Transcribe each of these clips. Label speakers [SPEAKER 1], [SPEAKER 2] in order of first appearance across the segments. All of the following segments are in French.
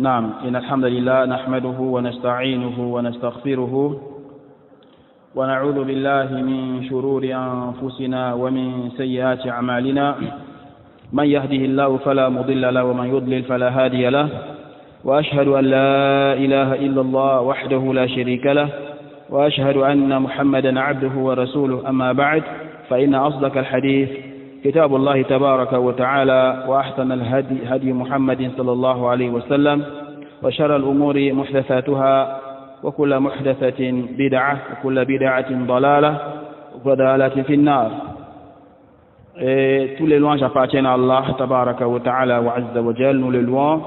[SPEAKER 1] نعم إن الحمد لله نحمده ونستعينه ونستغفره ونعوذ بالله من شرور أنفسنا ومن سيئات أعمالنا من يهده الله فلا مضل له ومن يضلل فلا هادي له وأشهد أن لا إله إلا الله وحده لا شريك له وأشهد أن محمدا عبده ورسوله أما بعد فإن أصدق الحديث كتاب الله تبارك وتعالى وأحسن الهدي هدي محمد صلى الله عليه وسلم وشر الأمور محدثاتها وكل محدثة بدعة وكل بدعة ضلالة وكل ضلالة في النار. Et tous les louanges appartiennent à Allah tabaraka wa ta'ala wa azza wa jal. Nous les louons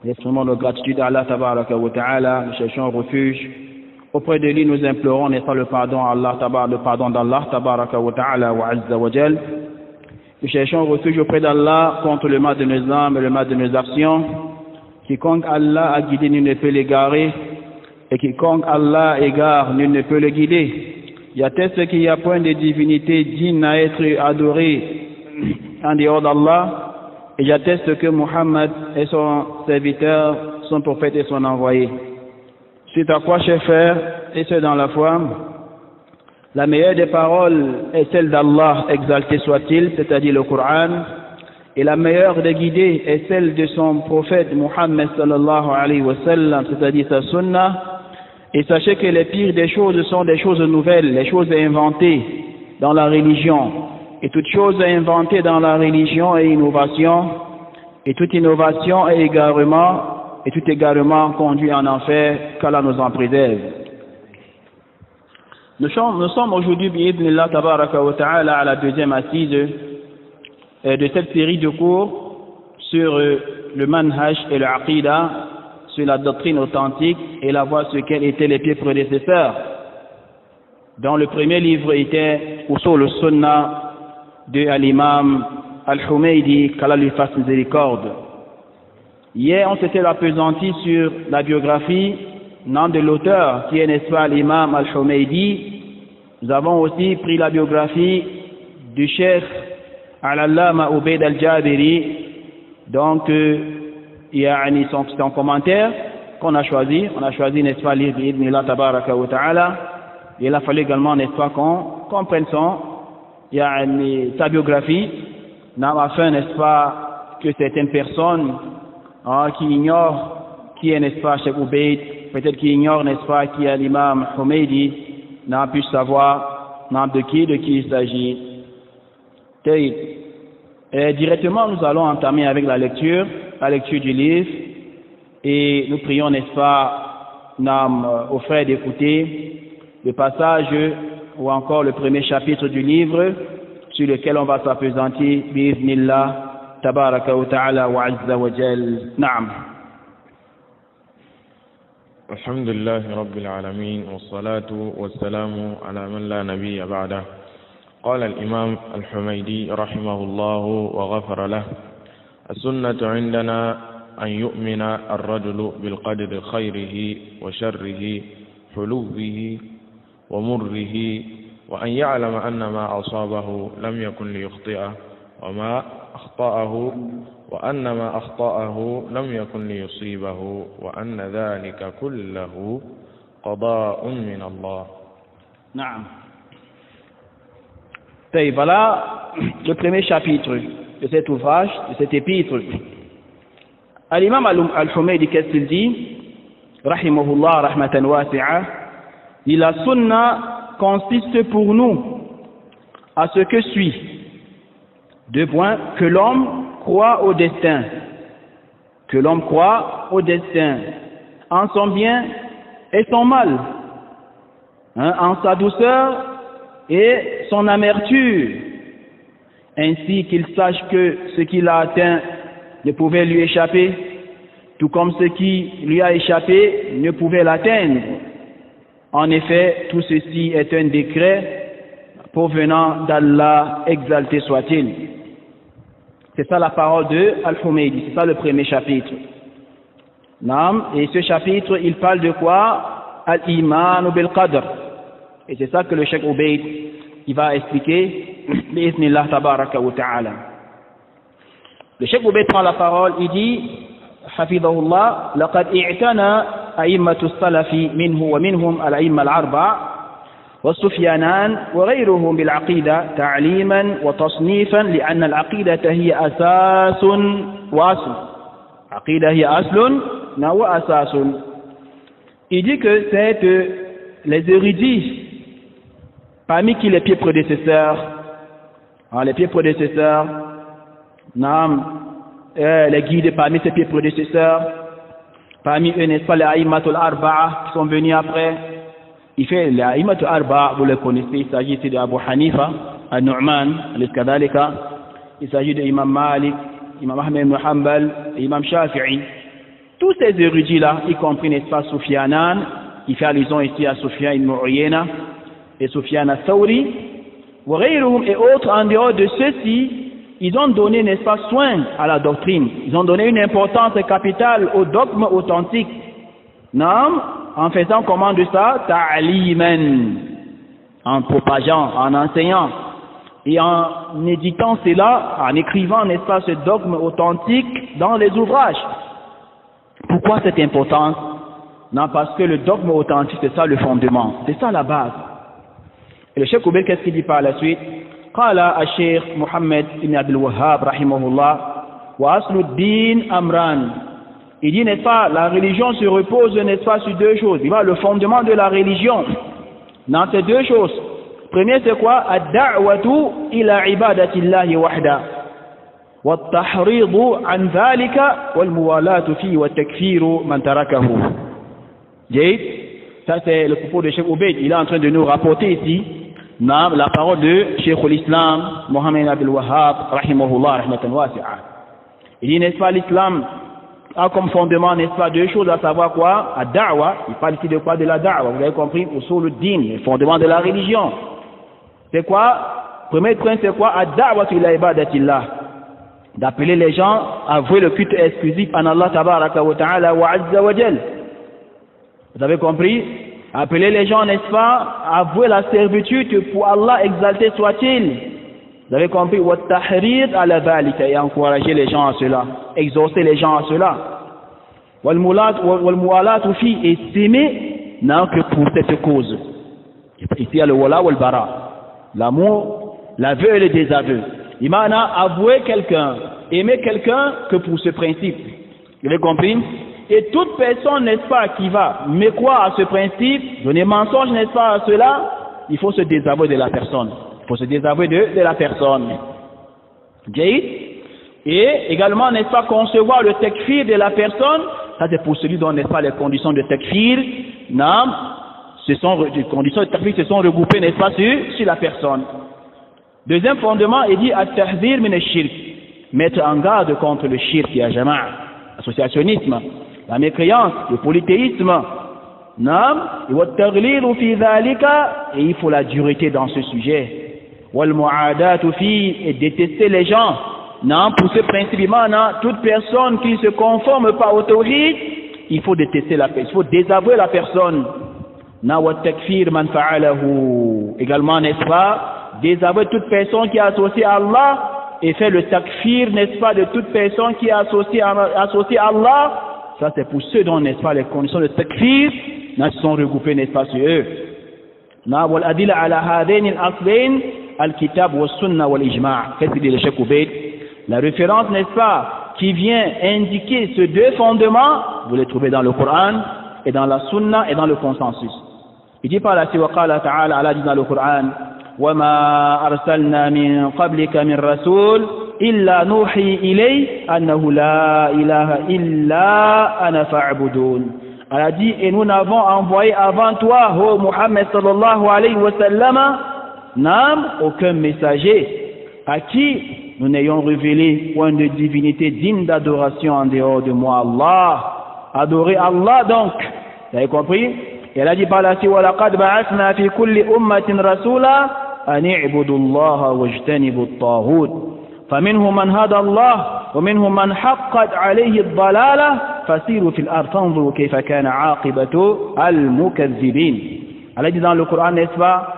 [SPEAKER 1] et exprimons notre gratitude à Allah tabaraka wa ta'ala. Nous cherchons refuge auprès de lui, nous implorons n'est-ce pas le pardon à Allah, le pardon d'Allah tabaraka wa ta'ala wa azza wa jal. Nous cherchons refuge auprès d'Allah contre le mal de nos âmes et le mal de nos actions. Quiconque Allah a guidé, nul ne peut l'égarer, et quiconque Allah égare, nul ne peut le guider. J'atteste qu'il n'y a point de divinité digne à être adorée en dehors d'Allah, et j'atteste que Muhammad est son serviteur, son prophète et son envoyé. Suite à quoi, chers frères et ceux dans la foi, la meilleure des paroles est celle d'Allah, exalté soit-il, c'est-à-dire le Coran, et la meilleure des guidées est celle de son prophète Muhammad sallallahu alayhi wa sallam, c'est-à-dire sa sunna. Et sachez que les pires des choses sont des choses nouvelles, les choses inventées dans la religion. Et toute chose inventée dans la religion est innovation, et toute innovation est égarement, et tout égarement conduit en enfer, qu'Allah nous en préserve. Nous sommes aujourd'hui, bi'idhnillah tabaraka wa ta'ala, à la deuxième assise de cette série de cours sur le manhaj et le aqida, sur la doctrine authentique et la voie sur laquelle étaient les pieds prédécesseurs, dont le premier livre était Usul al-Sunnah de l'imam Al-Humaydi, qu'Allah lui fasse miséricorde. Hier, on s'était appesanti sur la biographie nom de l'auteur, qui est, n'est-ce pas, l'imam Al-Humaydi. Nous avons aussi pris la biographie du cheikh Al-Allama Ubayd Al-Jabiri. Donc, il y a son commentaire qu'on a choisi. On a choisi, n'est-ce pas, lire bi'idhnillah tabaraka wa ta'ala. Il a fallu également, n'est-ce pas, qu'on prenne sa biographie, afin, n'est-ce pas, que certaines personnes qui ignorent qui est, n'est-ce pas, Cheikh Ubayd, peut-être qui ignore, n'est-ce pas, qui est l'imam Humaydi, n'a pu savoir de qui il s'agit. Et directement, nous allons entamer avec la lecture du livre, et nous prions, n'est-ce pas, aux frères d'écouter le passage ou encore le premier chapitre du livre sur lequel on va s'appesantir, bi'idhnillah, tabaraka wa ta'ala wa azza wa jal. Naam.
[SPEAKER 2] الحمد لله رب العالمين والصلاة والسلام على من لا نبي بعده. قال الإمام الحميدي رحمه الله وغفر له: السنة عندنا أن يؤمن الرجل بالقدر خيره وشره حلوه ومره، وأن يعلم أن ما أصابه لم يكن ليخطئه وأن ما أخطأه لم يكن ليصيبه، وأن ذلك كله قضاء من الله.
[SPEAKER 1] نعم. Voilà le premier chapitre de cet ouvrage, de cet épître. L'imam Al-Humaydi, qu'est-ce qu'il dit? Rahimahullah rahmatan wasi'a. La sunna consiste pour nous à ce que suit. Deux points, que l'homme croit au destin. Que l'homme croit au destin. En son bien et son mal. En sa douceur et son amertume. Ainsi qu'il sache que ce qu'il a atteint ne pouvait lui échapper, tout comme ce qui lui a échappé ne pouvait l'atteindre. En effet, tout ceci est un décret provenant d'Allah, exalté soit-il. C'est ça la parole de Al-Humaydi, c'est ça le premier chapitre. Et ce chapitre, il parle de quoi? Al-Iman bil-Qadr. Et c'est ça que le Cheikh Ubayd, il va expliquer, bi'idhnillah tabaraka wa ta'ala. Le Cheikh Ubayd prend la parole, il dit, حفظه الله لقد اعتنى أئمة السلف منه ومنهم الأئمة الأربعة والسفيانان وغيرهم بالعقيدة تعليما وتصنيفا لأن العقيدة هي أساس وأصل. عقيدة هي أصل وأساس. Il dit que c'est les érudits parmi qui les pieds prédécesseurs, les pieds prédécesseurs, les guides parmi ces pieds prédécesseurs, parmi eux, n'est-ce pas, les Aïmatul Arba'a qui sont venus après. Il fait les Aïmatul Arba'a, vous les connaissez, il s'agit ici d'Abu Hanifa, Al-Nu'man, Al-Iskadalika, il s'agit d'Imam Malik, Imam Ahmed ibn Hanbal, Imam Shafi'i. Tous ces érudits-là, y compris, n'est-ce pas, Soufianan, il fait allusion ici à Soufian ibn Uyayna et Soufian al-Thawri, et autres, en dehors de ceux-ci, ils ont donné, n'est-ce pas, soin à la doctrine. Ils ont donné une importance capitale au dogme authentique. Non, en faisant comment de ça? Ta'aliman, en propageant, en enseignant et en éditant cela, en écrivant, n'est-ce pas, ce dogme authentique dans les ouvrages. Pourquoi cette importance? Non, parce que le dogme authentique, c'est ça le fondement, c'est ça la base. Et le Cheikh Oubel, qu'est-ce qu'il dit par la suite? قال الشيخ محمد بن عبد الوهاب رحمه الله وأصل الدين أمران. Il dit, n'est-ce pas, la religion se repose, n'est-ce pas, sur deux choses. Il va le fondement de la religion dans ces deux choses. Premier, c'est quoi? الدعوة إلى عبادة الله وحده والتحريض عن ذلك والموالاة فيه والتكفير من تركه. Ça c'est le propos de Cheikh Obeid. Il est en train de nous rapporter ici la parole de Cheikh l'Islam Mohammed Abdel Wahhab rahimahullah rahmatan wasi'a. Il dit, n'est-ce pas, l'islam a comme fondement, n'est-ce pas, deux choses, à savoir quoi? Ad-da'wa. Il parle ici de quoi? De la da'wa. Vous avez compris? Usul-ud-din, le fondement de la religion. C'est quoi? Premier point, c'est quoi? Ad-da'wa ila ibadatillah. D'appeler les gens à vouer le culte exclusif en Allah tabaraka wa ta'ala wa azza wa jal. Vous avez compris? Appeler les gens, n'est-ce pas, à avouer la servitude pour Allah, exalté soit-il. Vous avez compris? وَالتَّحْرِيض عَلَى ذَلِكَ, et encourager les gens à cela, exaucer les gens à cela. وَالْمُوَالَاتُ فِي, et s'aimer, non que pour cette cause. Ici il y a le wala wal bara, l'amour, l'aveu et le désaveu. Il m'a avoué quelqu'un, aimer quelqu'un que pour ce principe. Vous avez compris? Et toute personne, n'est-ce pas, qui va mécroire à ce principe, donner mensonge, n'est-ce pas, à cela, il faut se désavouer de la personne. Il faut se désavouer de la personne. Et également, n'est-ce pas, concevoir le takfir de la personne, ça c'est pour celui dont, n'est-ce pas, les conditions de takfir, les conditions de takfir se sont regroupées, n'est-ce pas, sur la personne. Deuxième fondement, il dit at-tahdhir min ash-shirk, mettre en garde contre le shirk et jama'a, l'associationnisme, la mécréance, le polythéisme, et il faut la dureté dans ce sujet. Et détester les gens, pour ce principe, toute personne qui ne se conforme pas au tawhid, il faut détester la personne, il faut désavouer la personne. Également, n'est-ce pas, désavouer toute personne qui est associée à Allah et faire le takfir, n'est-ce pas, de toute personne qui est associée à Allah. Ça c'est pour ceux dont, n'est-ce pas, les conditions de takfir sont regroupées, n'est-ce pas, sur eux. والأدلة على هذين الأصلين الكتاب والسنة والإجماع. Qu'est-ce qu'il dit le Cheikh Obeid? La référence, n'est-ce pas, qui vient indiquer ces deux fondements, vous les trouvez dans le Coran et dans la Sunna et dans le consensus. Il dit par la suite, وقال تعالى, Allah dit dans le Coran, وما أرسلنا من قبلك من رسول إلا نوحي إليه أنه لا إله إلا أنا فاعبدون. Allah dit, et nous n'avons envoyé avant toi, ô Muhammad sallallahu alayhi wa sallam, aucun messager à qui nous n'ayons révélé point de divinité digne d'adoration en dehors de moi, Allah. Adorer Allah donc. Vous avez compris? Et elle a dit par la suite, وَلَقَدْ بَعَثْنَا فِي كُلِّ أُمَّةٍ رَسُولًا أَنِ اعْبُدُوا اللَّهَ وَاجْتَنِبُوا الطَّاغُوتَ فَمِنْهُمْ مَنْ هَدَى اللَّهُ وَمِنْهُمْ مَنْ حَقَّتْ عَلَيْهِ الضَّلَالَةُ فَسِيرُوا فِي الْأَرْضِ فَانظُرُوا كَيْفَ كَانَ عَاقِبَةُ الْمُكَذِّبِينَ. Allah dit dans le Coran, n'est-ce pas,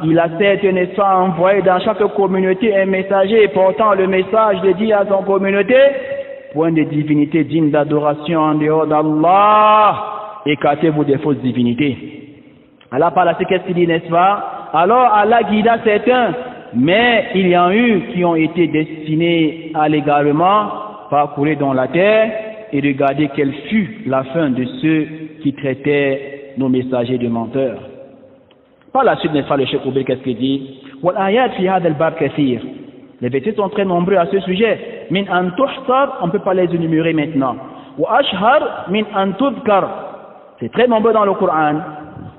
[SPEAKER 1] il a certes, n'est-ce pas, envoyé dans chaque communauté un messager portant le message de dire à son communauté, point de divinité digne d'adoration en dehors d'Allah, écartez-vous des fausses divinités. Allah par la suite, qu'est-ce qu'il dit, n'est-ce pas? Alors Allah guida certains, mais il y en a eu qui ont été destinés à l'égarement, parcourir dans la terre et regarder quelle fut la fin de ceux qui traitaient nos messagers de menteurs. Par la suite, n'est-ce pas, le Cheikh Oubel, qu'est-ce qu'il dit? Les versets sont très nombreux à ce sujet. Min an tuhsar, on ne peut pas les énumérer maintenant. Wa ashhar min an tudkar. C'est très nombreux dans le Coran.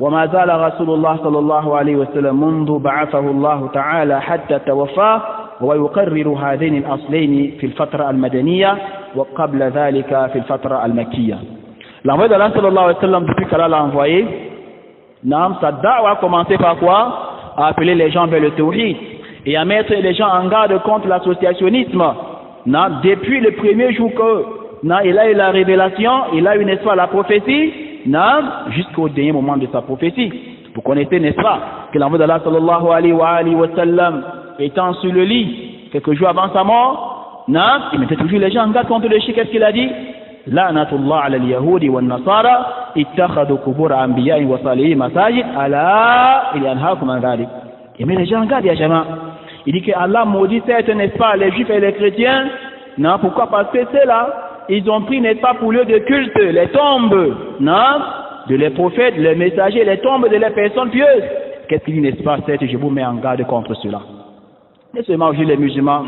[SPEAKER 1] وما زال رسول الله صلى الله عليه وسلم منذ بعثه الله تعالى حتى توفاه ويقرر هذين الأصلين في الفترة المدنية وقبل ذلك في الفترة المكية. L'envoyé d'Allah sallallahu alayhi wa sallam, depuis qu'Allah l'a envoyé, sa da'wa a commencé par quoi? À appeler les gens vers le tawhid et à mettre les gens en garde contre l'associationnisme. Depuis le premier jour qu'il a eu la révélation, il a eu, n'est-ce pas, la prophétie, jusqu'au dernier moment de sa prophétie. Vous connaissez, n'est-ce pas, que l'envoyé d'Allah sallallahu alayhi wa sallam, étant sur le lit quelques jours avant sa mort, il mettait toujours les gens en garde contre le shirk. Qu'est-ce qu'il a dit? La'natullah ala al-yahudi wa an-nasara ittakhadhu qubur anbiya'i wa salihin masajid ala yanhaakum an dhalik. Il met les gens en garde, ya jama. Il dit que Allah maudit certes, n'est-ce pas, les juifs et les chrétiens. Pourquoi? Parce que c'est là, ils ont pris, n'est-ce pas, pour lieu de culte les tombes, de les prophètes, les messagers, les tombes de les personnes pieuses. Qu'est-ce qu'il dit, n'est-ce pas? Certes, je vous mets en garde contre cela. Et seulement aujourd'hui les musulmans,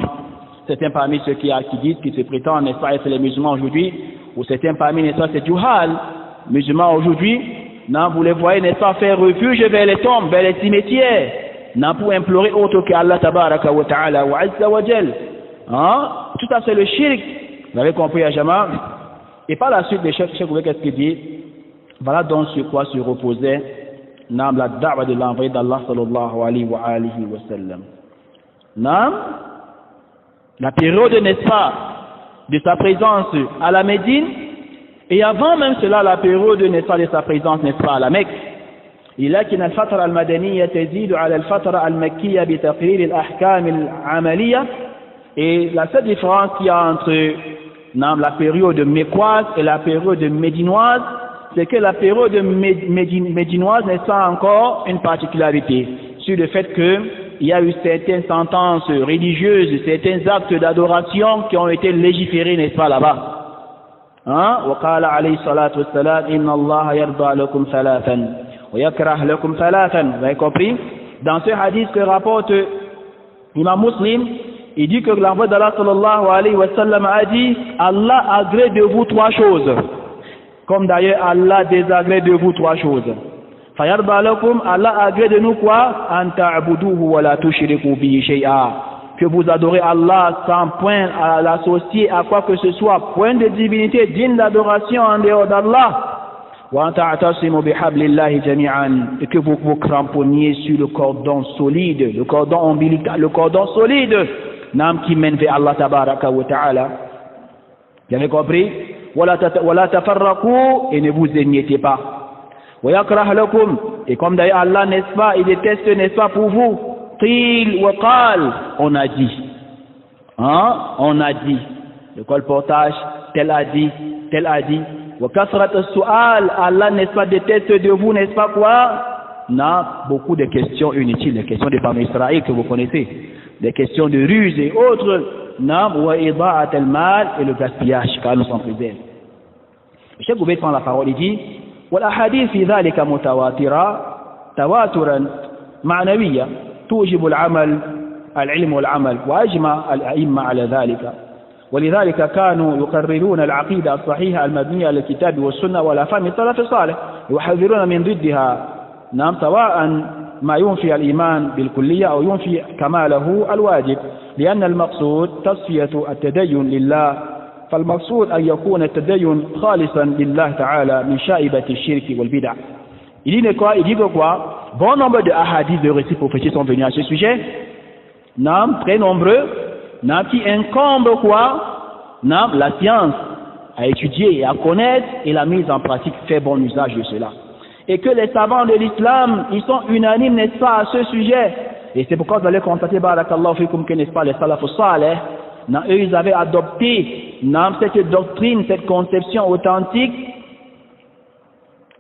[SPEAKER 1] certains parmi ceux qui disent, qui se prétendent, n'est-ce pas, être les musulmans aujourd'hui, ou certains parmi, n'est-ce pas, c'est Juhal, musulmans aujourd'hui, vous les voyez, n'est-ce pas, faire refuge vers les tombes, vers les cimetières, pour implorer autre qu'Allah tabaraka wa ta'ala wa azza wa jal. Tout ça c'est le shirk. Vous avez compris, Ajama? Et par la suite, le Cheikh Oubel, qu'est-ce qu'il dit? Voilà donc sur quoi se reposait la da'wa de l'envoyé d'Allah sallallahu alayhi wa sallam. La période, n'est-ce pas, de sa présence à la Médine, et avant même cela, la période, n'est-ce pas, de sa présence, n'est-ce pas, à la Mecque. لكن الفترة المدنية تزيد على الفترة المكية بتقرير الأحكام العملية. Et la seule différence qu'il y a entre la période mécoise et la période médinoise, c'est que la période médinoise n'est pas encore une particularité sur le fait qu'il y a eu certaines sentences religieuses, certains actes d'adoration qui ont été légiférés, n'est-ce pas, là-bas. وقال عليه الصلاة والسلام إن الله يرضى لكم ثلاثا ويكره لكم ثلاثا. Vous avez compris? Dans ce hadith que rapporte Imam Muslim, il dit que l'envoyé d'Allah sallallahu alayhi wa sallam a dit, Allah agrée de vous trois choses, comme d'ailleurs Allah désagrée de vous trois choses. Fayarba lakum, Allah agrée de nous quoi? An ta'buduhu wa la tushriku bihi shay'a. Que vous adorez Allah sans point à l'associer à quoi que ce soit, point de divinité digne d'adoration en dehors d'Allah. Wa ta'tasimu bihablillahi jami'an, et que vous vous cramponniez sur le cordon solide, le cordon ombilical, le cordon solide, qui mène vers Allah tabaraka wa ta'ala. Vous avez compris? Wala tafarraqu, et ne vous émiettez pas. Wa yakrah lakum, et comme d'ailleurs Allah, n'est-ce pas, il déteste, n'est-ce pas, pour vous, qil wa qal, on a dit. On a dit. Le colportage, tel a dit, tel a dit. Wa kasrat as-su'al, Allah, n'est-ce pas, déteste de vous, n'est-ce pas, quoi? Beaucoup de questions inutiles, les questions des Bani Israël que vous connaissez, des questions de ruse et autres, wa ida'at al-mal, et le gaspillage, car nous sommes préservés. Le Cheikh Oubel prend la parole, il dit, wal ahadith fi dhalika mutawatira tawaturan ma'nawiyya tujibu al-amal al-ilm wal-amal wa ajma al-a'imma ala dhalika. ولذلك كانوا يقررون العقيدة الصحيحة المبنية على الكتاب والسنة وعلى فهم السلف الصالح يحذرون من ضدها سواء ما ينفي الإيمان بالكلية أو ينفي كماله الواجب لأن المقصود تصفية التدين لله فالمقصود أن يكون التدين خالصا لله تعالى من شائبة الشرك والبدع. Il dit quoi? Il dit quoi? Bon nombre de hadiths de récits prophétiques sont venus à ce sujet, très nombreux, qui incombe quoi? La science à étudier et à connaître, et la mise en pratique fait bon usage de cela. Et que les savants de l'islam, ils sont unanimes, n'est-ce pas, à ce sujet. Et c'est pourquoi vous allez constater, barakallahu fikum, que n'est-ce pas, les salafus salih, eux, ils avaient adopté cette doctrine, cette conception authentique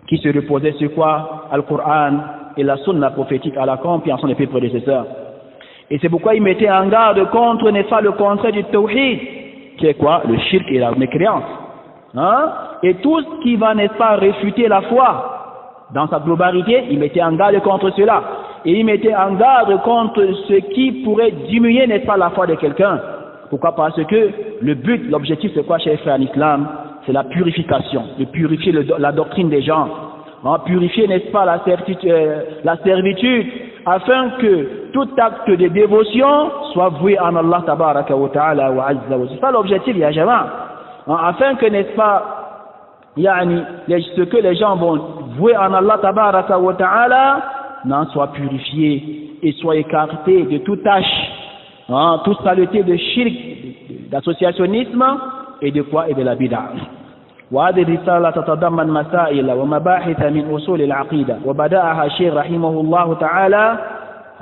[SPEAKER 1] qui se reposait sur quoi? Al-Qur'an et la sunna prophétique à la compréhension des prédécesseurs. Et c'est pourquoi il mettait en garde contre, n'est-ce pas, le contraire du tawhid, qui est quoi? Le shirk et la mécréance. Et tout ce qui va, n'est-ce pas, réfuter la foi dans sa globalité, il mettait en garde contre cela. Et il mettait en garde contre ce qui pourrait diminuer, n'est-ce pas, la foi de quelqu'un. Pourquoi? Parce que le but, l'objectif, c'est quoi, chers frères en islam? C'est la purification, de purifier la doctrine des gens. Purifier, n'est-ce pas, la servitude, afin que tout acte de dévotion soit voué en Allah tabaraka wa ta'ala wa azza wa. C'est ça l'objectif, ya jama. Afin que, n'est-ce pas, ce que les gens vont vouer en Allah tabaraka wa ta'ala soit purifié et soit écarté de toute tâche, toute saleté de shirk, d'associationnisme et de quoi? Et de la bid'a. وهذه الرسالة تتضمن مسائل ومباحث من أصول العقيدة وبدأها الشيخ رحمه الله تعالى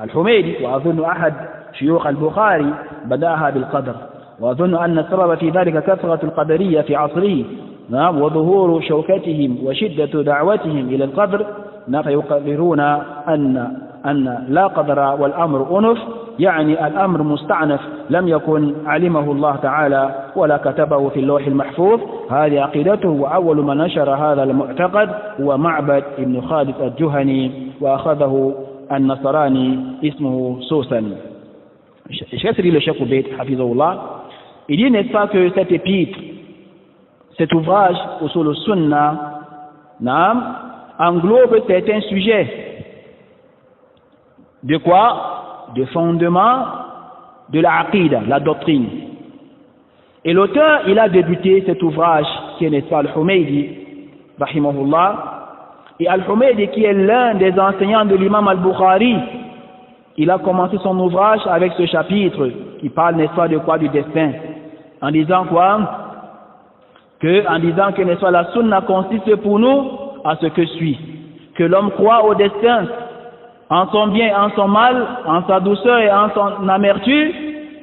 [SPEAKER 1] الحميدي، وأظن أحد شيوخ البخاري بدأها بالقدر، وأظن أن السبب في ذلك كثرة القدرية في عصره وظهور شوكتهم وشدة دعوتهم إلى القدر، فيقررون أن لا قدر والأمر أنف، يعني الأمر مستعنف لم يكن علمه الله تعالى ولا كتبه في اللوح المحفوظ. هذه عقيدته، وأول من نشر هذا المعتقد هو معبد ابن خالد الجهني، وأخذه النصراني اسمه سوسن. Cheikh le Cheikh Obeid, hafizahullah, il dit, n'est-ce pas, que cet épître, cet ouvrage sur le sunna, englobe certains sujets. De quoi? De fondement de la aqida, la doctrine. Et l'auteur, il a débuté cet ouvrage qui est, n'est-ce pas, Al-Humaydi, rahimahullah. Et Al-Humaydi, qui est l'un des enseignants de l'imam Al-Bukhari, il a commencé son ouvrage avec ce chapitre qui parle, n'est-ce pas, de quoi? Du destin. En disant quoi? En disant que, n'est-ce pas, la sunna consiste pour nous à ce que suit. Que l'homme croit au destin, en son bien, en son mal, en sa douceur et en son amertume,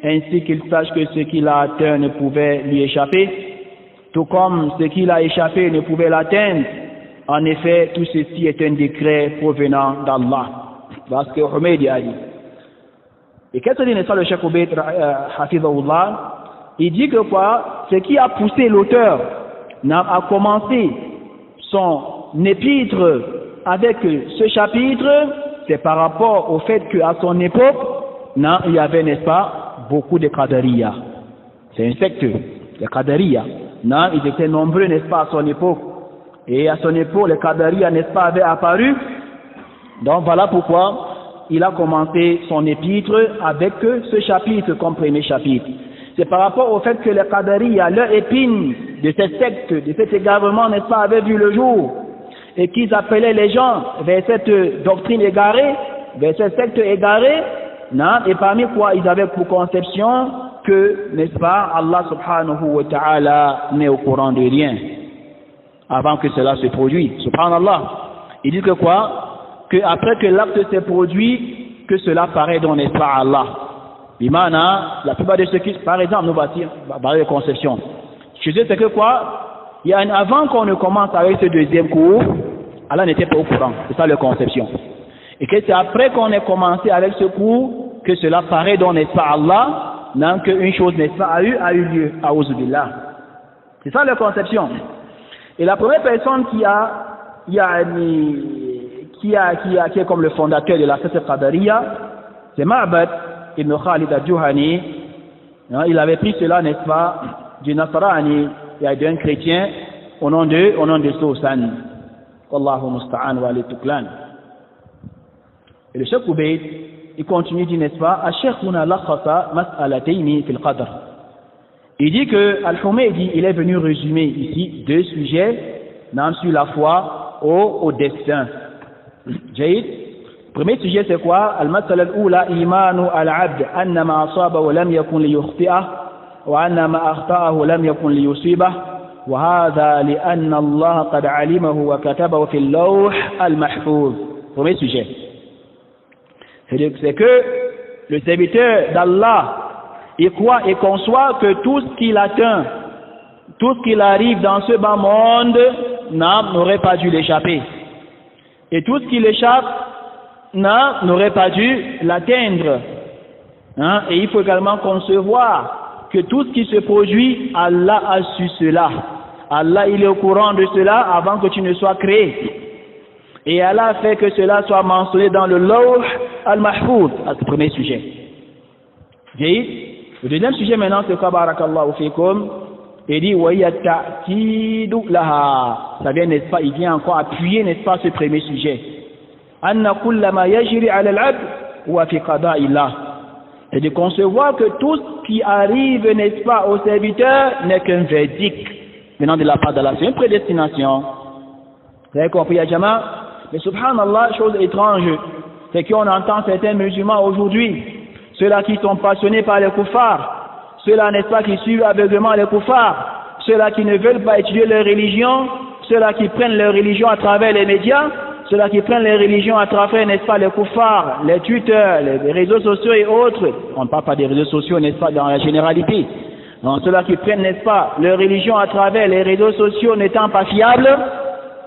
[SPEAKER 1] ainsi qu'il sache que ce qu'il a atteint ne pouvait lui échapper, tout comme ce qu'il a échappé ne pouvait l'atteindre. En effet, tout ceci est un décret provenant d'Allah. Parce que Humaydi a dit. Et qu'est-ce que dit, n'est-ce pas, le Cheikh Obeid, hafizahullah? Il dit que quoi? Ce qui a poussé l'auteur à commencer son épître avec ce chapitre, c'est par rapport au fait qu'à son époque, il y avait, n'est-ce pas, beaucoup de Qadariya. C'est un secte, les Qadariya. Ils étaient nombreux, n'est-ce pas, à son époque. Et à son époque, les Qadariya, n'est-ce pas, avaient apparu. Donc voilà pourquoi il a commencé son épître avec ce chapitre comme premier chapitre. C'est par rapport au fait que les Qadariya, leur épine de cette secte, de cet égarement, n'est-ce pas, avait vu le jour. Et qu'ils appelaient les gens vers cette doctrine égarée, vers cette secte égarée, et parmi quoi ils avaient pour conception que, n'est-ce pas, Allah subhanahu wa ta'ala n'est au courant de rien avant que cela se produise. Subhanallah. Il dit que quoi? Que après que l'acte s'est produit, que cela paraît donc, n'est-ce pas, à Allah. Bimana, la plupart de ceux qui, par exemple, nous bâtir, par les conceptions. Je sais c'est que quoi? Avant qu'on ne commence avec ce deuxième cours, Allah n'était pas au courant. C'est ça la conception. Et que c'est après qu'on ait commencé avec ce cours que cela paraît donc, n'est-ce pas, Allah, qu'une chose, n'est-ce pas, a eu lieu. A'udhu-billah. C'est ça la conception. Et la première personne qui est comme le fondateur de la secte Qadariya, c'est Ma'bad ibn Khalid al-Juhani. Il avait pris cela, n'est-ce pas, du Nasrani, d'un chrétien au nom de Sosan. Wallahu musta'an wa alituklan. Et le Cheikh Obeid, il continue, dit, n'est-ce pas, Ash-Sheikhuna lakhasa mas'alatayni fil qadr. Il dit que Al-Humaydi, il est venu résumer ici deux sujets sur la foi au destin. Jaïd. Premier sujet, c'est quoi? Al-mas'ala al-ula imanu al-abd anna ma asabahu lam yakun li yukhti'ah wa anna ma akhta'ahu lam yakun li yusibah wa hadha li anna Allah qad 'alimahu wa katabahu fi al-lawh al-mahfuz. Premier sujet. C'est que le serviteur d'Allah, il croit et conçoit que tout ce qu'il atteint tout ce qu'il arrive dans ce bas monde n'aurait pas dû l'échapper. Et tout ce qui l'échappe n'aurait pas dû l'atteindre. Et il faut également concevoir que tout ce qui se produit, Allah a su cela. Allah, il est au courant de cela avant que tu ne sois créé. Et Allah a fait que cela soit mentionné dans le Lawh al-Mahfouz, à ce premier sujet. Le deuxième sujet maintenant, c'est quoi, barakallahu fikum? Il dit, ça vient, n'est-ce pas, il vient encore appuyer, n'est-ce pas, ce premier sujet. Anna kulla ma yajri ala al-abd wa fi qada'illah. C'est de concevoir que tout ce qui arrive, n'est-ce pas, au serviteur n'est qu'un verdict venant de la part d'Allah. C'est une prédestination. Vous avez compris, Yajama? Mais subhanallah, chose étrange, c'est qu'on entend certains musulmans aujourd'hui, ceux-là qui sont passionnés par les koufars, ceux-là, n'est-ce pas, qui suivent aveuglément les koufars, ceux-là qui ne veulent pas étudier leur religion, ceux-là qui prennent leur religion à travers les médias, ceux-là qui prennent les religions à travers, n'est-ce pas, les koufars, les Twitter, les réseaux sociaux et autres. On ne parle pas des réseaux sociaux, n'est-ce pas, dans la généralité. Non, ceux-là qui prennent, n'est-ce pas, leur religion à travers les réseaux sociaux n'étant pas fiables.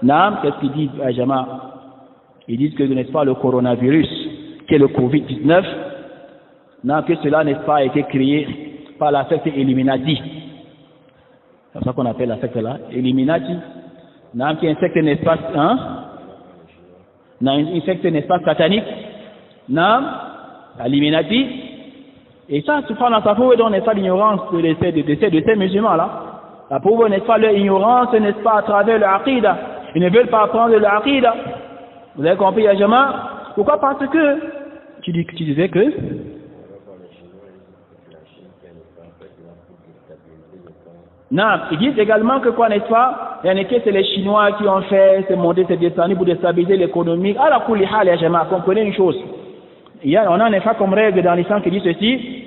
[SPEAKER 1] Non, qu'est-ce qu'ils disent, Ajama? Ils disent que, n'est-ce pas, le coronavirus, qui est le Covid-19, non, que cela, n'est-ce pas, a été créé par la secte Illuminati. C'est ça qu'on appelle la secte là, Illuminati. Non, qui est une secte, n'est-ce pas, non, une secte, n'est-ce pas, satanique. Non, Illuminati. Et ça, subhanallah, ça prouve donc, n'est-ce pas, l'ignorance de ces musulmans-là. Ça prouve, n'est-ce pas, leur ignorance, n'est-ce pas, à travers le aqida. Ils ne veulent pas apprendre le aqida. Vous avez compris, Yajama? Pourquoi? Parce que, tu disais que, non, ils disent également que quoi, n'est-ce pas, que c'est les Chinois qui ont fait ces montées, ces descendus pour déstabiliser l'économie. À la koulihal, Yajama, comprenez une chose. On a un effet comme règle dans l'islam qui dit ceci,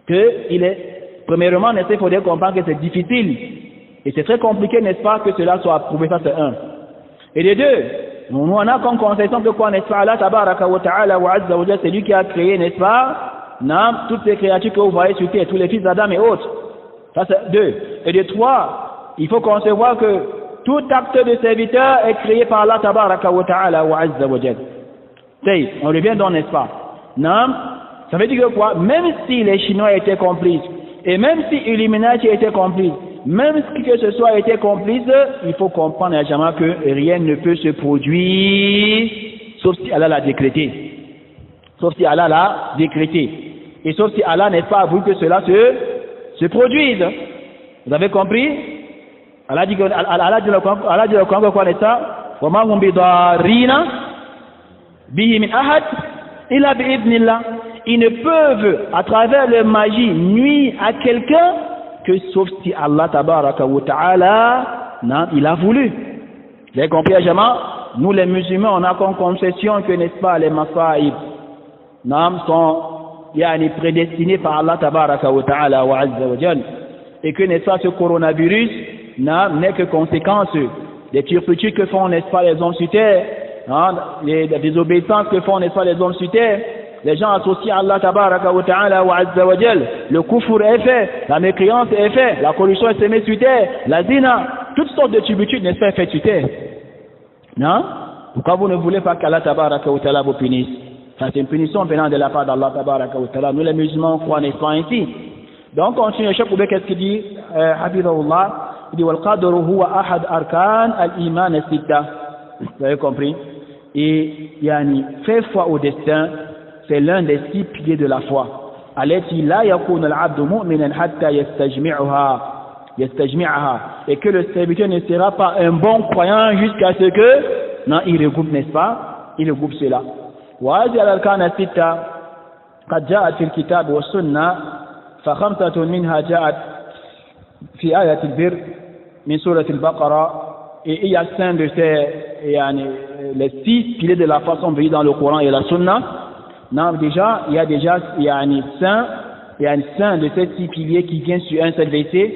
[SPEAKER 1] que premièrement, n'est-ce pas, il faudrait comprendre que c'est difficile, et c'est très compliqué, n'est-ce pas, que cela soit approuvé, ça c'est un. Et les deux, nous on a comme conception que quoi, n'est-ce pas, Allah tabaraka wa ta'ala wa azza wa jalla, c'est lui qui a créé, n'est-ce pas, toutes ces créatures que vous voyez sur terre, tous les fils d'Adam et autres. Ça c'est deux. Et de trois, il faut concevoir que tout acte de serviteur est créé par Allah tabaraka wa ta'ala wa azza wa jalla. On revient donc, n'est-ce pas? Non, ça veut dire que quoi? Même si les Chinois étaient complices, et même si Illuminati était complice, même si que ce soit été complice, il faut comprendre également que rien ne peut se produire, sauf si Allah l'a décrété. Sauf si Allah l'a décrété. Et sauf si Allah n'est pas voulu que cela se produise. Vous avez compris? Allah dit dans le Coran quoi, n'est-ce pas? وَمَا هُمْ بِضَارِّينَ بِهِ مِنْ أَحَدٍ إِلَّا بِإِذْنِ اللَّهِ. Ils ne peuvent, à travers leur magie, nuire à quelqu'un que sauf si Allah tabaraka wa ta'ala, il a voulu. Vous avez compris, Ajama? Nous les musulmans, on a comme conception que, n'est-ce pas, les masaïb sont prédestinés par Allah tabaraka wa ta'ala wa azza wa jal. Et que, n'est-ce pas, ce coronavirus n'est que conséquence des turpitudes que font, n'est-ce pas, les hommes sur terre, les désobéissances que font, n'est-ce pas, les hommes sur terre. Les gens associent Allah tabaraka wa ta'ala wa azza wa jal. Le kufur est fait, la mécréance est fait, la corruption est semée sur terre, la zina, toutes sortes de turpitudes, n'est-ce pas, faites sur terre. Non? Pourquoi vous ne voulez pas qu'Allah tabaraka wa ta'ala vous punisse? Ça c'est une punition venant de la part d'Allah tabaraka wa ta'ala. Nous les musulmans croient, n'est-ce pas, ainsi. Donc on continue, Cheikh Oubek, qu'est-ce qu'il dit? Habibullah, il dit wal qadru huwa ahad arkan al-iman as-sitta. Vous avez compris? Et faire foi au destin, c'est l'un des 6 piliers de la foi. Allati la yakunu al-'abdu mu'minan hatta yastajmi'aha. Et que le serviteur ne sera pas un bon croyant jusqu'à ce que, il regroupe, n'est-ce pas? Il regroupe cela. Wa hadhihi al-arkan as-sitta qad ja'at fi al-kitab wa sunnah fa khamsatun minha ja'at fi ayat al-birr min surah al-Baqarah. Et il y a 5 de ces, les 6 piliers de la foi sont venus dans le Coran et la Sunna. Non, déjà, il y a un saint de ces 6 piliers qui vient sur un seul verset,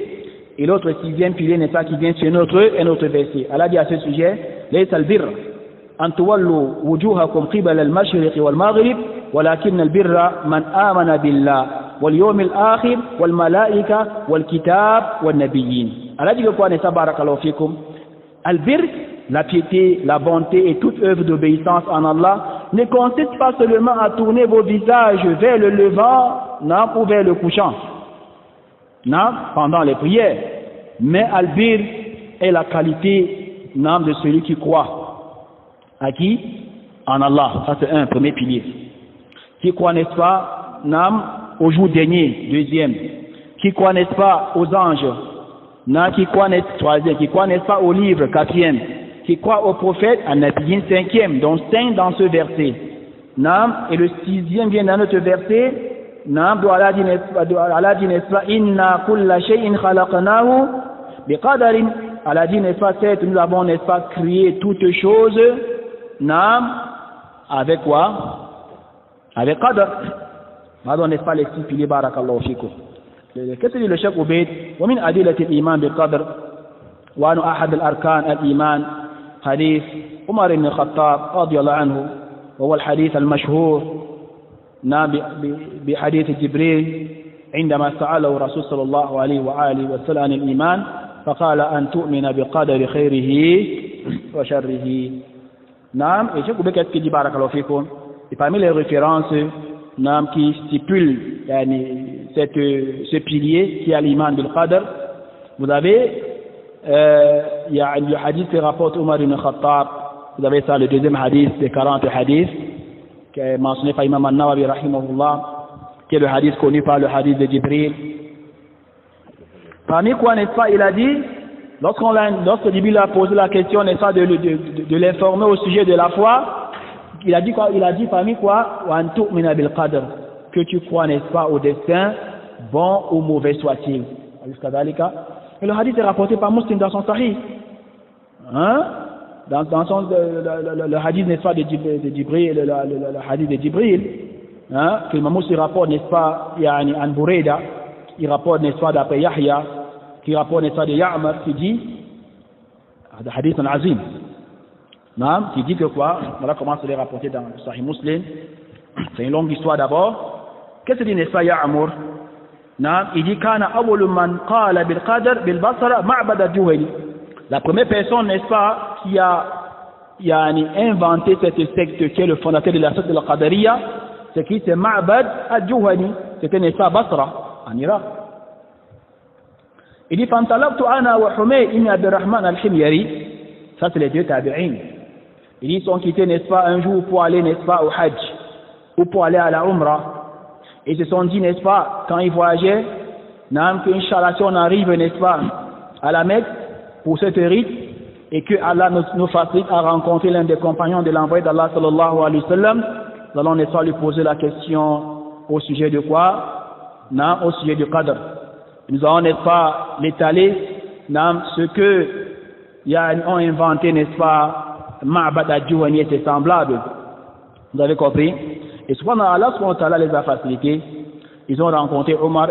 [SPEAKER 1] et l'autre 6e pilier n'est pas qui vient sur un autre verset. Allah dit à ce sujet, ليس البر أن تولوا وجوهكم قبل المشرق والمغرب ولكن البر من آمن بالله واليوم الآخر والملائكة والكتاب والنبيين. Allah dit que quoi, n'est-ce pas, barakallahu fikum? Al-bir, la piété, la bonté et toute œuvre d'obéissance en Allah ne consiste pas seulement à tourner vos visages vers le levant, non, ou vers le couchant, non, pendant les prières, mais al-bir est la qualité, non, de celui qui croit. À qui? En Allah. Ça c'est un premier pilier. Qui croit, n'est-ce pas, non, au jour dernier, deuxième. Qui croit, n'est-ce pas, aux anges, non, qui croit, troisième. Qui croit, n'est-ce pas, au livre, quatrième. Qui croit au prophète, An-Nabiyyin, cinquième, donc 5 dans ce verset. Non, et le 6e vient dans notre verset. Non, Allah dit, n'est-ce pas, Inna kulla shay'in khalaqnahu biqadarin. Allah dit, n'est-ce pas, certes, nous avons, n'est-ce pas, créé toutes choses, non, avec quoi? Avec qadr. Pardon, n'est-ce pas, les 6 piliers, barakallahu fikum. Qu'est-ce que dit le Cheikh Ubayd? ومن أدلة الإيمان بالقدر وأن أحد الأركان الإيمان حديث عمر بن الخطاب رضي الله عنه وهو الحديث المشهور بحديث جبريل عندما سأله الرسول صلى الله عليه وآله وسلم عن الإيمان فقال أن تؤمن بقدر خيره وشره. نعم. Et Cheikh Ubayd, qu'est-ce qu'il dit, barakallahu fikum? Et parmi les références qui stipulent ce pilier qui est l'Iman bil Qadr, vous avez il y a le hadith qui rapporte Omar ibn Khattab, vous avez ça, le deuxième hadith des 40 hadiths qui est mentionné par Imam An-Nawawi rahimahullah, qui est le hadith connu par le hadith de Jibril. Parmi quoi, n'est-ce pas, il a dit, lorsque Jibril a posé la question, n'est-ce pas, de l'informer au sujet de la foi, il a dit quoi? Il a dit parmi quoi? Wa an tu'mina bil qadr, que tu crois, n'est-ce pas, au destin, bon ou mauvais soit-il. Et le hadith est rapporté par Muslim dans son Sahih. Hein? Dans son, le hadith, n'est-ce pas, de Jibril, le hadith de Jibril, hein? Que Imam Muslim rapporte, n'est-ce pas, yani an Burayda, il rapporte, n'est-ce pas, d'après Yahya, qui rapporte, n'est-ce pas, de Ya'mar, qui dit, le hadith en azim, qui dit que quoi? Voilà comment c'est rapporté dans le Sahih Muslim. C'est une longue histoire d'abord. Qu'est-ce que dit, n'est-ce pas, Ya'mur? Il dit Kana awwalu man qala bil qadr bil basra ma'bad al-Juhani. La première personne, n'est-ce pas, qui a inventé cette secte qui est le fondateur de la secte de la Qadariya, c'est qui? C'est Ma'bad al-Juhani. C'était, n'est-ce pas, Basra, en Irak. Il dit Fantalabtu ana wa Humayd ibn Abdurrahman al-Himyari. Ça, c'est les deux tabi'in. Il dit, ils sont quittés, n'est-ce pas, un jour pour aller, n'est-ce pas, au Hajj, ou pour aller à la Umrah. Et ils se sont dit, n'est-ce pas, quand ils voyageaient, qu'Inch'Allah, si on arrive, n'est-ce pas, à la Mecque, pour cette rite, et que Allah nous facilite à rencontrer l'un des compagnons de l'envoyé d'Allah, sallallahu alayhi wa sallam, nous allons, n'est-ce pas, lui poser la question au sujet de quoi? Au sujet du Qadr. Nous allons, n'est-ce pas, l'étaler, ce que ont inventé, n'est-ce pas, Ma'bad al-Juhani était semblable. Vous avez compris? Et souvent, Allah les a facilités. Ils ont rencontré Omar,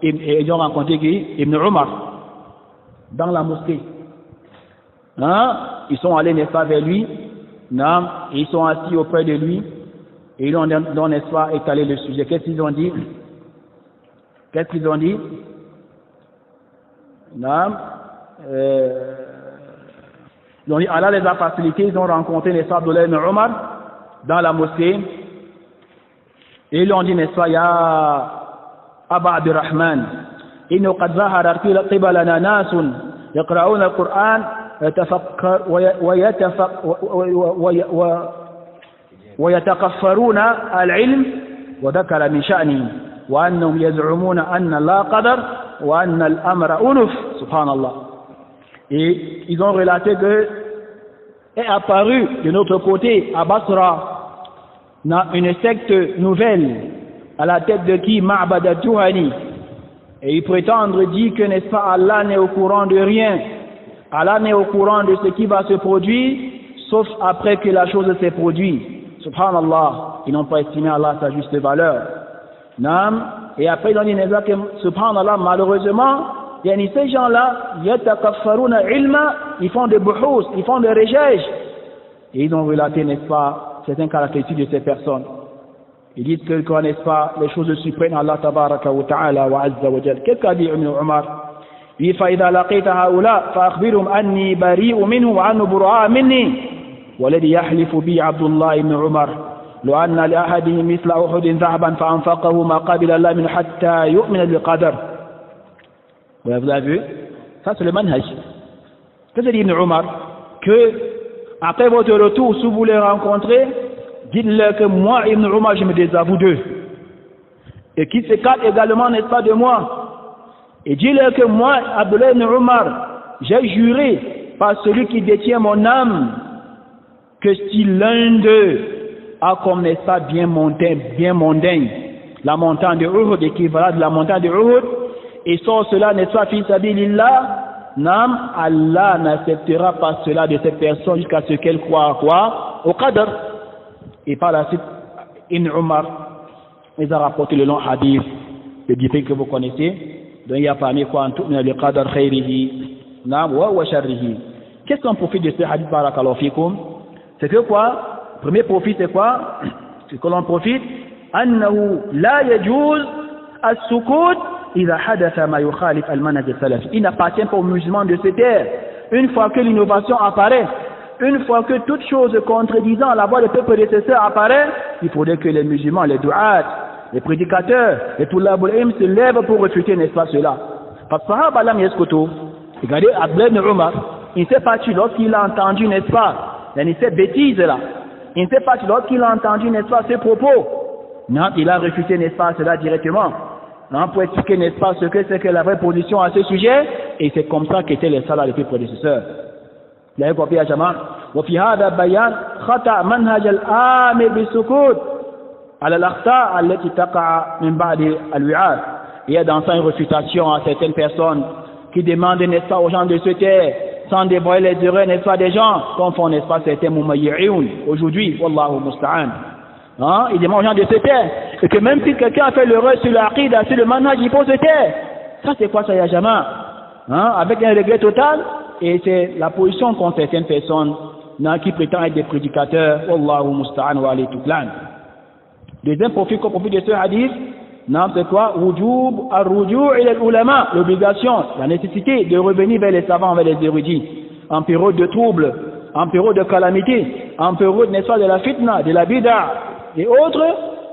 [SPEAKER 1] et ils ont rencontré qui? Ibn Omar, dans la mosquée. Ils sont allés, n'est-ce pas, vers lui, et ils sont assis auprès de lui, et ils ont, n'est-ce pas, étalé le sujet. Qu'est-ce qu'ils ont dit? Qu'est-ce qu'ils ont dit? Ils ont dit, Allah les a facilités, ils ont rencontré, n'est-ce pas, Abdullah ibn Omar, dans la mosquée, et ils ont dit, n'est-ce pas, Ya Aba Abdurrahman, inna qad zahara qibalana nasun yaqra'una al-Qur'an wa yatakaffaruna al-ilm wa dhakara min sha'nihim wa annahum yaz'umuna anna la qadar wa anna al-amra unuf. Subhanallah. Et ils ont relaté que est apparu de notre côté à Basra une secte nouvelle à la tête de qui? Ma'bad al-Juhani. Et ils prétendent dire que, n'est-ce pas, Allah n'est au courant de rien. Allah n'est au courant de ce qui va se produire, sauf après que la chose s'est produite. Subhanallah. Ils n'ont pas estimé Allah à sa juste valeur. Et après ils ont dit, n'est-ce pas, que subhanallah, malheureusement, ces gens-là, yatakaffaruna ilma, ils font des buhous, ils font des recherches. Et ils ont relaté, n'est-ce pas, certaines caractéristiques de ces personnes. Ils disent qu'ils ne connaissent pas les choses suprêmes Allah tabaraka wa ta'ala wa azza wa jal. Qu'est-ce qu'a dit Ibn Omar? فإذا لقيت هؤلاء فأخبرهم أني بريء منهم وأنه براء مني والذي يحلف بي عبد الله بن عمر لو أن لأحدهم مثل أحد ذهبا فأنفقه ما قبل الله منه حتى يؤمن بالقدر. Vous avez vu? Ça c'est le manhaj. Que dit Ibn Omar? Que après votre retour, si vous les rencontrez, dites-leur que moi, Ibn Omar, je me désavoue d'eux. Et qu'ils s'écartent également, n'est-ce pas, de moi. Et dis-leur que moi, Abdullah ibn Omar, j'ai juré par celui qui détient mon âme, que si l'un d'eux a comme n'est-ce pas bien mondain, la montagne de Uhud, équivalent de la montagne de Uhud, et sans cela n'est-ce pas fi sabilillah, nam, Allah n'acceptera pas cela de cette personne jusqu'à ce qu'elle croit à quoi? Au qadr. Et par la suite, Ibn Omar, ils ont rapporté le long hadith, le diptyque que vous connaissez. Donc il y a parmi quoi en tout le qadar khayrihi nam wa sharrihi. Qu'est-ce qu'on profite de ce hadith barakallahu fikum? C'est que quoi? Premier profit c'est quoi? C'est que l'on profite annahu la yajuz as-sukut idha hadatha ma yukhalif al-manhaj al-salafi. Il n'appartient pas aux musulmans de se taire. Une fois que l'innovation apparaît, une fois que toute chose contredisant la voix de peuple prédécesseur apparaît, il faudrait que les musulmans, les du'at, les prédicateurs, les toulabul ilm se lèvent pour refuter, n'est-ce pas, cela. Parce que Sahaba lam yaskoto. Regardez Abdullah ibn Omar, il ne s'est pas tué lorsqu'il a entendu, n'est-ce pas, cette bêtise là. Il ne s'est pas tué lorsqu'il a entendu, n'est-ce pas, ces propos. Non, il a refuté, n'est-ce pas, cela directement. Non, pour expliquer, n'est-ce pas, ce que c'est que la vraie position à ce sujet, et c'est comme ça qu'étaient les salafs les prédécesseurs. Vous avez compris, Ajama? وفي هذا بيان خطأ منهج الآمر بالسكوت على الأخطاء التي تقع من بعد الوعاظ. Il y a dans ça une réfutation à certaines personnes qui demandent, n'est-ce pas, aux gens de se taire sans dévoiler les erreurs, n'est-ce pas, des gens, comme font, n'est-ce pas, certains mumayyi'oun aujourd'hui, wallahu musta'an. Hein? Ils demandent aux gens de se taire. Et que même si quelqu'un a fait l'erreur sur l'aqida, sur le manhaj, il faut se taire. Ça c'est quoi ça, ya jama? Hein? Avec un regret total. Et c'est la position qu'ont certaines personnes qui prétendent être des prédicateurs. Wallahu musta'an wa alayhi tuklan. Deuxième profit qu'on profite de ce hadith, c'est quoi? Wujub ar-ruju' ila al-ulama, l'obligation, la nécessité de revenir vers les savants, vers les érudits, en période de trouble, en période de calamité, en période, n'est-ce pas, de la fitna, de la bid'a et autres,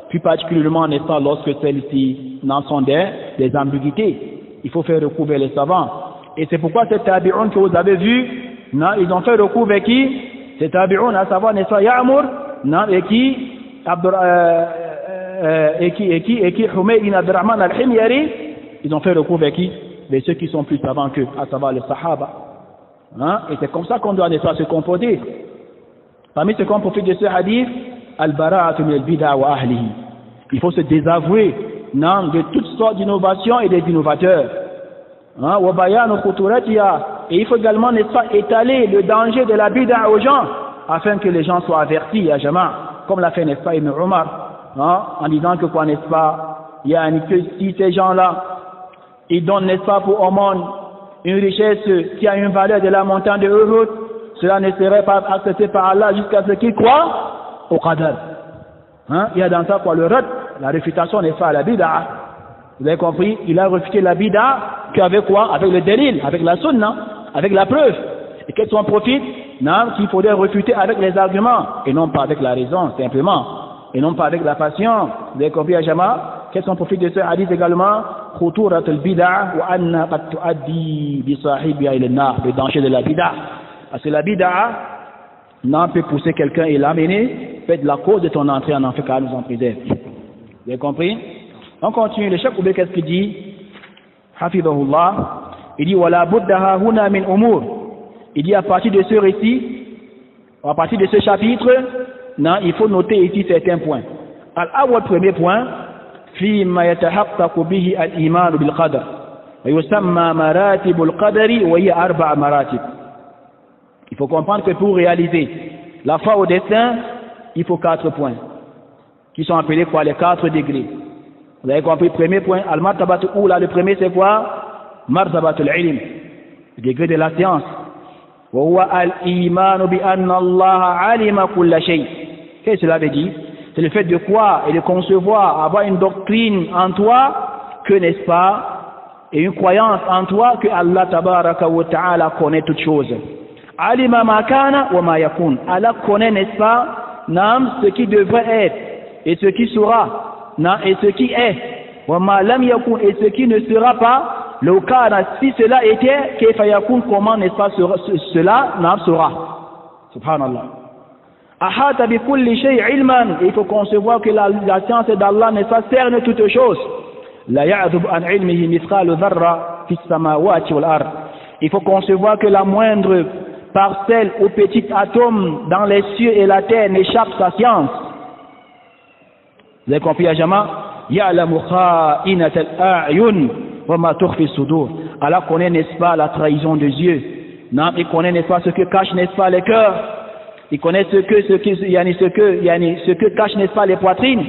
[SPEAKER 1] plus particulièrement, n'est-ce pas, lorsque celles-ci n'en sont des ambiguïtés. Il faut faire recours vers les savants. Et c'est pourquoi ces tabi'un que vous avez vu, ils ont fait recours vers qui? Ces tabi'un, à savoir, n'est-ce pas, Ya'mur, et qui? Humayd ibn Abdurrahman al-Himyari, ils ont fait recours vers qui? Vers ceux qui sont plus savants qu'eux, à savoir les Sahaba. Et c'est comme ça qu'on doit, n'est-ce pas, se comporter. Parmi ceux qu'on profite de ce hadith, al-bara'atu min al-bid'a wa ahlihi. Il faut se désavouer de toutes sortes d'innovations et des innovateurs. Et il faut également, n'est-ce pas, étaler le danger de la bid'a aux gens afin que les gens soient avertis à jamais, comme l'a fait, n'est-ce pas, Ibn Omar, en disant que quoi, n'est-ce pas, il y a que si ces gens-là ils donnent, n'est-ce pas, pour aumône une richesse qui a une valeur de la montagne de Uhud, cela ne serait pas accepté par Allah jusqu'à ce qu'ils croient au qadar. Il y a dans ça quoi, le rad, la réfutation, n'est-ce pas, à la bid'a. Vous avez compris? Il a réfuté la bid'a qu'avec quoi? Avec le dalil, avec la sunna, avec la preuve. Et qu'est-ce qu'on profite? Qu'il faudrait réfuter avec les arguments, et non pas avec la raison, simplement. Et non pas avec la passion. Vous avez compris, Ajama? Qu'est-ce qu'on profite de ce hadith également? Khuturat al-bid'a wa anna qad tu'addi bi sahibiha ila an-nar, le danger de la bid'a. Parce que la bid'a, peut pousser quelqu'un et l'amener, peut être la cause de ton entrée en enfer, car nous en préserve. Vous avez compris? On continue, le chef Oubé, qu'est-ce qu'il dit? Hafidahullah, il dit wala buddaha huna min umur. Il dit à partir de ce récit, à partir de ce chapitre, il faut noter ici certains points. Al-awwal, premier point, fi ma yatahaqqaqu bihi al-iman bil qadar wa yusamma maratib al-qadari wa hiya arba'a maratib. Il faut comprendre que pour réaliser la foi au destin, il faut 4 points qui sont appelés quoi, les 4 degrés. Vous avez compris, premier point, al-martabatu ula, le premier c'est quoi? Martabatul ilm, le degré de la science. Wa huwa al-iman bi anna Allah alima kulla shay. Qu'est-ce que cela veut dire? C'est le fait de croire et de concevoir, avoir une doctrine en toi que, n'est-ce pas, et une croyance en toi que Allah tabaraka wa ta'ala connaît toutes choses. Alima ma kana wa ma yakun. Allah connaît, n'est-ce pas, ce qui devrait être et ce qui sera, et ce qui est. Wa ma lam yakun, et ce qui ne sera pas. Le cas, si cela était, kayfa yakun, comment, n'est-ce pas, cela sera. Subhanallah. Ahata bi kulli shay ilman. Il faut concevoir que la science d'Allah, n'est-ce pas, cerne toutes choses. La ya'dhub an ilmihi mithqalu dharra fi samawati wal ard. Il faut concevoir que la moindre parcelle ou petit atome dans les cieux et la terre n'échappe sa science. Vous avez compris, Ajama? Ya'lamu kha'inat al-a'yun wa ma tukhfi as-sudur. Allah connaît, n'est-ce pas, la trahison des yeux. Non, il connaît, n'est-ce pas, ce que cachent, n'est-ce pas, les cœurs. Il connaît ce que cachent, n'est-ce pas, les poitrines.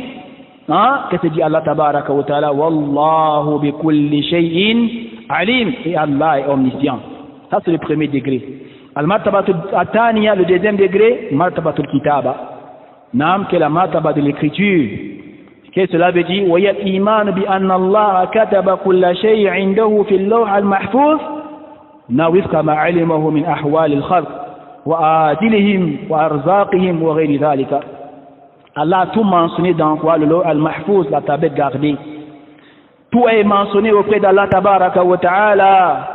[SPEAKER 1] Qu'est-ce que dit Allah tabaraka wa ta'ala? Wallahu bi kulli shay'in alim. Et Allah est omniscient. Ça, c'est le premier degré. Al-martabatul ataniya, le deuxième degré, martabatul kitaba. Nam, que la martaba de l'écriture. Qu'est-ce que cela veut dire? Wa yal iman bi anna Allah kataba kulla shay' indahu fi al-lawh al-mahfuz. Nawif kama alimahu min ahwal al-khalq wa adilihim wa arzaqihim wa ghayri dhalika. Allah a tout mentionné dans quoi? Le lawh al-mahfuz, la tablette gardée. Tout est mentionné auprès d'Allah tabaraka wa ta'ala.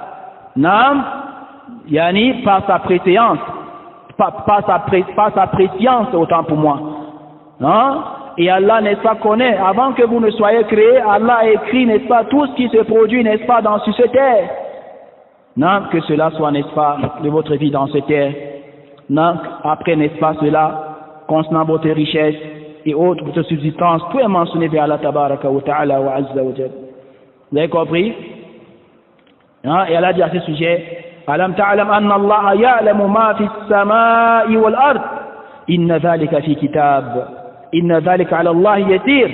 [SPEAKER 1] Nam, yani par sa préséance, par sa préscience, autant pour moi. Et Allah, n'est-ce pas, connaît, avant que vous ne soyez créés, Allah a écrit, n'est-ce pas, tout ce qui se produit, n'est-ce pas, dans cette terre. Non, que cela soit, n'est-ce pas, de votre vie dans cette terre. Non, après, n'est-ce pas, cela, concernant votre richesse et autres, votre subsistance, tout est mentionné vers Allah tabaraka wa ta'ala wa azza wa jalla. Vous avez compris? Et Allah dit à ce sujet, Alam ta'alam anna Allah ya'lamu ma fi as-sama'i wal ard. Inna dhalika fi kitab. Inna dhalika 'ala Allah yatir.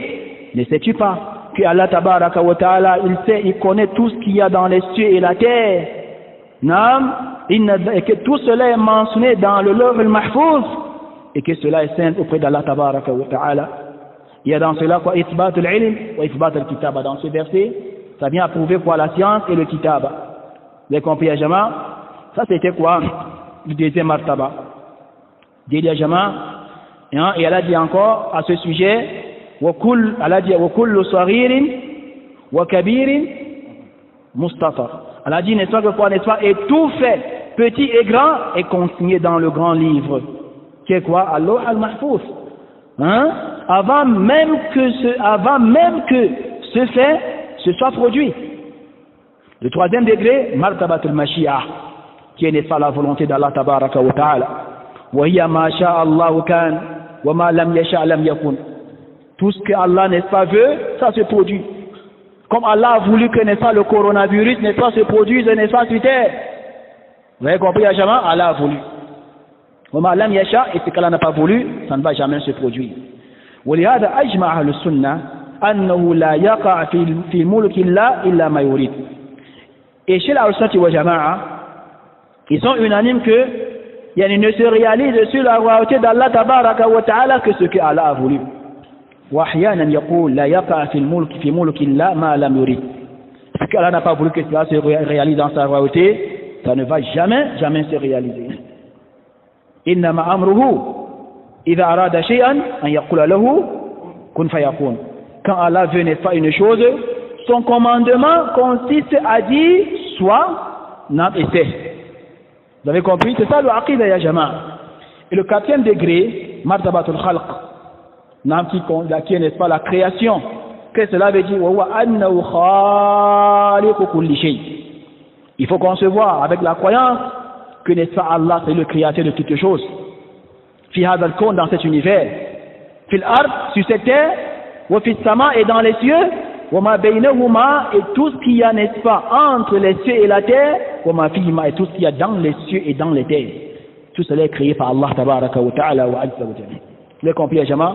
[SPEAKER 1] Ne sais-tu pas que Allah tabaraka wa ta'ala, il sait, il connaît tout ce qu'il y a dans les cieux et la terre. Et que tout cela est mentionné dans le lawh al-mahfuz et que cela est saint auprès d'Allah tabaraka wa ta'ala. Il y a dans cela quoi? Ithbat al-ilm wa ithbat al-kitaba. Dans ce verset, ça vient approuver quoi? La science et le kitaba. Vous avez compris, Jama? Ça, c'était quoi? Le deuxième martaba. Dit Jama. Et elle a dit encore à ce sujet, elle a dit, wa kullu saghirin wa kabirin mustatar. Elle a dit, n'est-ce pas, que quoi, n'est-ce pas? Et tout fait, petit et grand, est consigné dans le grand livre. Qui est quoi? Allah al-Mahfouz. Avant même que ce fait se soit produit. Le troisième degré, martabatul mashi'a, qui est, n'est-ce pas, la volonté d'Allah tabaraka wa ta'ala. Wa hiya ma sha'a Allahu kan wa ma lam yasha' lam yakun. Tout ce que Allah, n'est-ce pas, veut, ça se produit. Comme Allah a voulu que, n'est-ce pas, le coronavirus, n'est-ce pas, se produise, n'est-ce pas, sur terre. Vous avez compris, Ajama? Allah a voulu. Wa ma lam yasha', et ce qu'Allah n'a pas voulu, ça ne va jamais se produire. Wa lihada ajma' ahlu sunnah annahu la yaqa' fi mulki Allah illa ma yurid. Et chez la Sunnah wa Jama'a, ils sont unanimes que il ne se réalise sur la royauté d'Allah tabaraka wa ta'ala que ce que Allah a voulu. Wa ahyanan yaqul la yaqa' fi mulki Allah ma lam yurid. Ce qu'Allah n'a pas voulu que cela se réalise dans sa royauté, ça ne va jamais se réaliser. Innama amruhu idha arada shay'an an yaqula lahu kun fayakun. Quand Allah veut, n'est-ce pas, une chose, son commandement consiste à dire soit, non et c'est. Vous avez compris? C'est ça le aqidah ya jama'. Et le quatrième degré, martabatul khalq, qui est, n'est-ce pas, la création. Qu'est-ce que cela veut dire? Wa huwa annahu khaliqu kulli shay. Il faut concevoir avec la croyance que, n'est-ce pas, Allah c'est le créateur de toutes choses. Fi hadha al-kawn, dans cet univers. Fil ard, sur cette terre, wa fi sama, et dans les cieux. وَمَا بَيْنَهُمَا, et tout ce qu'il y a, n'est-ce pas, entre les cieux et la terre, وَمَا فِيهِمَا, et tout ce qu'il y a dans les cieux et dans les terres. Tout cela est créé par Allah tabaraka wa ta'ala wa azza wa jalla. Vous avez compris, Jama?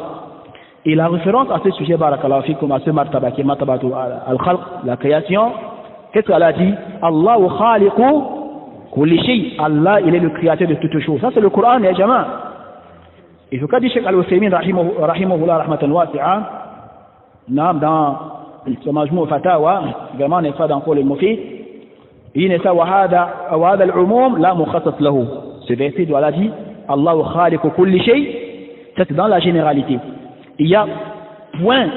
[SPEAKER 1] Et la référence à ce sujet, barakallahu fikum, à ce martaba qui est martabatu al-khalq, la création, qu'est-ce qu'elle a dit? Allahu khaliqu kulli shay. Allah, il est le créateur de toutes choses. Ça, c'est le Coran, Jama. Et ce qu'a dit Cheikh Al-Uthaymin, rahimahullah rahmatan wasi'a, dans ce Majmou Fatawa, vraiment n'est pas dans le Mufid, il n'est pas wahada al-umum la mukhassas lahu. Ce verset doit la dire Allahu khaliqu kulli shay, c'est dans la généralité. Il y a rien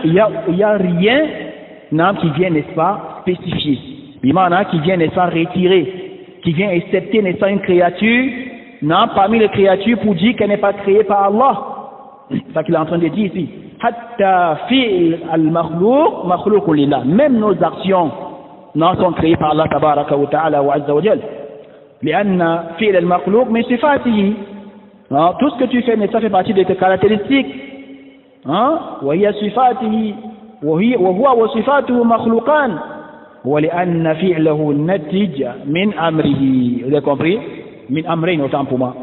[SPEAKER 1] qui vient, n'est-ce pas, spécifier. Il y en a qui vient, n'est-ce pas, retirer, qui vient accepter, n'est-ce pas, une créature, non, parmi les créatures pour dire qu'elle n'est pas créée par Allah. C'est ça qu'il est en train de dire ici. Hatta fi'l al-makhlouq makhlouqun lillah. Même nos actions non sont créées par Allah tabaraka wa ta'ala wa azza wa jal. لأن فعل المخلوق من صفاته. Tout ce que tu fais, ça fait partie de tes caractéristiques. وهي صفاته وهو وصفاته مخلوقان ولأن فعله نتج من أمره. Vous avez compris? Min amrayn, autant pour moi.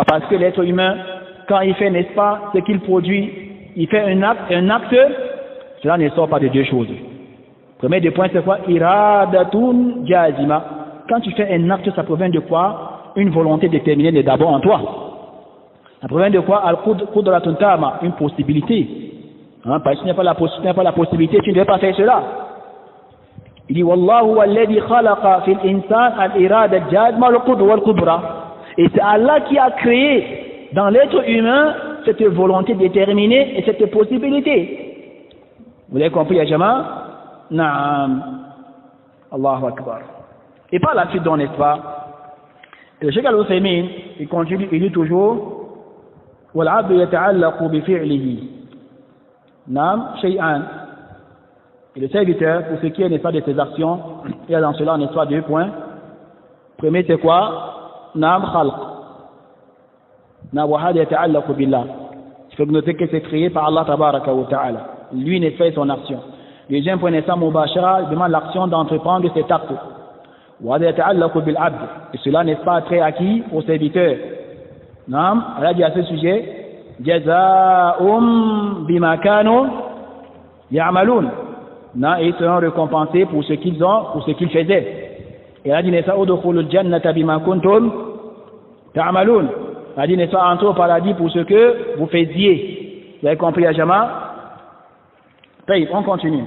[SPEAKER 1] Parce que l'être humain, quand il fait, n'est-ce pas, ce qu'il produit, il fait un acte, cela ne sort pas de deux choses. Premier des points, c'est quoi? Iradatun jazima. Quand tu fais un acte, ça provient de quoi? Une volonté déterminée d'abord en toi. Ça provient de quoi? Al-qudratun tama, une possibilité. Parce que tu n'as pas la possibilité, tu ne devais pas faire cela. Il dit Wallahu alladhi khalaqa fil insan al-irada jazma wal-qudra. Et c'est Allah qui a créé dans l'être humain cette volonté déterminée et cette possibilité. Vous avez compris, ya Jama? Naam. Allahu Akbar. Et par la suite, donc, n'est-ce pas? Le Cheikh Al-Uthaymin, il continue, il dit toujours وَالْعَبْدُ يَتَعَلَّقُ بِفِعْلِهِ Naam, shay'an. Et le serviteur, pour ce qui est, n'est-ce pas, de ses actions, il y a dans cela, n'est-ce pas, deux points. Premier, c'est quoi? Naam khalq. Naam wa hada yata'allaqu billah. Il faut noter que c'est créé par Allah tabaraka wa ta'ala. Lui, n'est fait son action. Deuxième point, n'est-ce pas, mubashara, il demande l'action d'entreprendre cet acte. Wa hada yata'allaqu bil abd. Et cela n'est pas très acquis au serviteur. Naam, elle a dit à ce sujet, Jaza'um bima kanu ya'malun. Et ils seront récompensés pour ce qu'ils ont, pour ce qu'ils faisaient. Et elle a dit, n'est-ce pas, udkhulul jannata bima kuntum ta'malun. Elle a dit, n'est-ce pas, entrez au paradis pour ce que vous faisiez. Vous avez compris, ya Jama? On continue.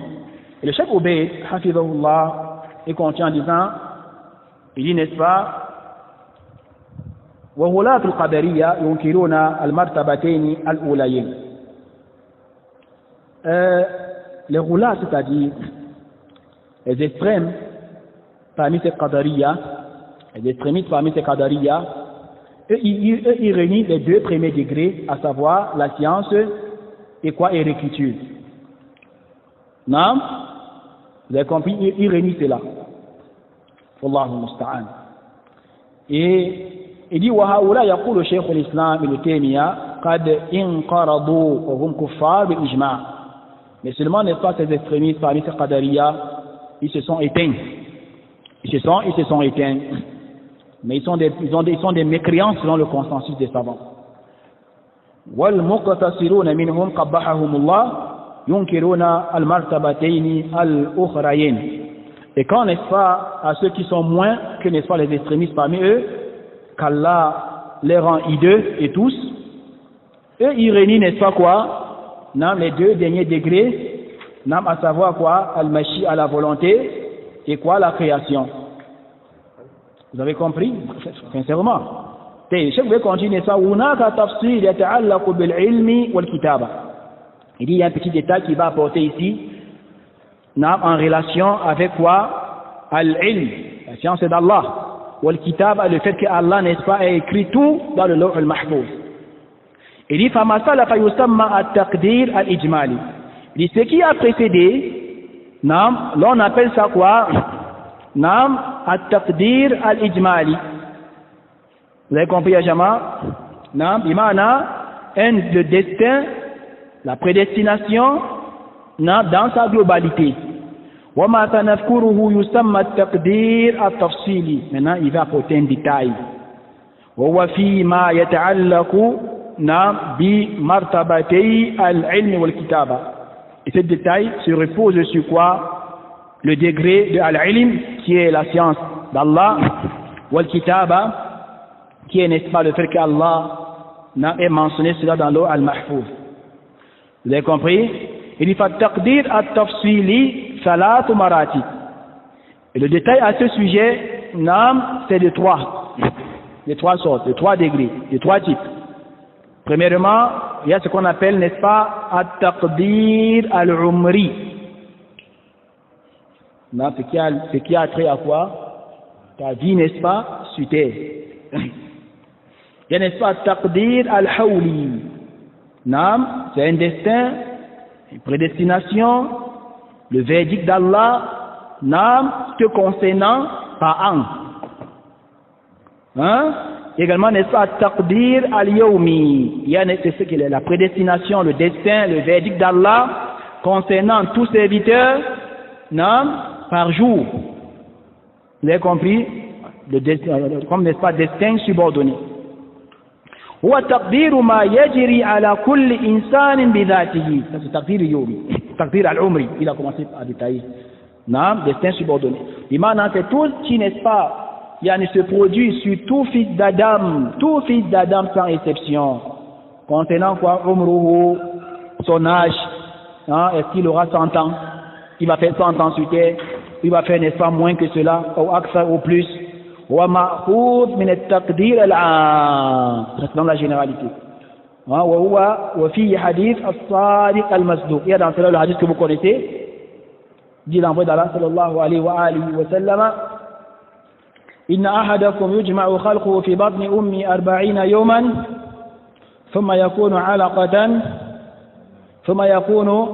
[SPEAKER 1] Et le Cheikh Ubayd, hafidhahullah, il continue en disant, il dit, n'est-ce pas, وَهُلَاةُ الْقَدَرِيَّةِ يُنْكِرُونَ الْمَرْتَبَتَيْنِ الْأُولَيَيْنِ. Les roulas, c'est-à-dire les extrêmes parmi ces qadariya, les extrémistes parmi ces qadariya, ils réunissent les deux premiers degrés, à savoir la science et quoi, et l'écriture. Non? Vous avez compris? Ils réunissent cela. Wallahu musta'an. Et il dit وهؤلاء يقول شيخ الإسلام ابن تيمية قد انقرضوا وهم كفار بالإجماع. Mais seulement, n'est-ce pas, ces extrémistes parmi ces qadariya, ils se sont éteints. Ils se sont éteints. Mais ils sont des mécréants selon le consensus des savants. والمقتصرون منهم قبحهم الله ينكرون المرتبتين الأخريين. Et quand, n'est-ce pas, à ceux qui sont moins que, n'est-ce pas, les extrémistes parmi eux, qu'Allah les rend hideux et tous, eux ils réunissent, n'est-ce pas, quoi, non, les deux derniers degrés, non, à savoir quoi, al-mashi, à la volonté, et quoi, la création. Vous avez compris? Sincèrement. Je vais continuer ça. Il dit, il y a un petit détail qui va apporter ici, non, en relation avec quoi? Al-ilm, la science d'Allah. Wal-kitab, le fait que Allah, n'est-ce pas, a écrit tout dans le lawh al-mahfouz. Il dit, famasala fayusamma at-taqdir al-ijmali. Il dit, ce qui a précédé, là on appelle ça quoi? Nam at-taqdir al-ijmali. Vous avez compris, ya Jama? Nam, imana, le destin, la prédestination, dans sa globalité. وما سنذكره يسمى التقدير التفصيلي. Maintenant, il va apporter un détail. وهو فيما يتعلق بمرتبتي العلم والكتابة. Et ce détail se repose sur quoi? Le degré de al-ilm, qui est la science d'Allah, wal-kitaba, qui est, n'est-ce pas, le fait qu'Allah ait mentionné cela dans l'eau al-mahfouz. Vous avez compris? Il dit, فالتقدير التفصيلي Salatu marati. Et le détail à ce sujet, c'est de trois sortes, de 3 degrés, de 3 types. Premièrement, il y a ce qu'on appelle, n'est-ce pas, at-taqdir al-umri. Ce qui a trait à quoi? Ta vie, n'est-ce pas, sur terre. Il y a, n'est-ce pas, at-taqdir al-hawli. C'est un destin, une prédestination, le verdict d'Allah, te concernant par an. Également, n'est-ce pas, taqdir al-yawmi. Il y a ce qu'il est, la prédestination, le destin, le verdict d'Allah concernant tous serviteurs, par jour. Vous avez compris? Le destin, comme, n'est-ce pas, destin subordonné. Ou taqdir ma yajri ala kulli insanin bidhatihi. Ça c'est taqdir al-yawmi. Taqdir al-umri. Il a commencé à détailler. Destin subordonné. Maintenant, c'est tout qui, n'est-ce pas, il se produit sur tout fils d'Adam sans exception. Concernant quoi? Umruhu, son âge. Est-ce qu'il aura 100 ans? Il va faire 100 ans sur terre. Il va faire, n'est-ce pas, moins que cela, ou aksa, ou plus. Wa ma'khud min at-taqdir al-'am. C'est dans la généralité. Wa fi hadith as-sadiq al-masduq. Il y a dans cela le hadith que vous connaissez. Dit l'envoyé d'Allah sallallahu alayhi wa alihi wa sallam: Inna ahadakum yujma'u khalquhu fi batni ummi 40 yawman thumma yakunu 'alaqatan thumma yakunu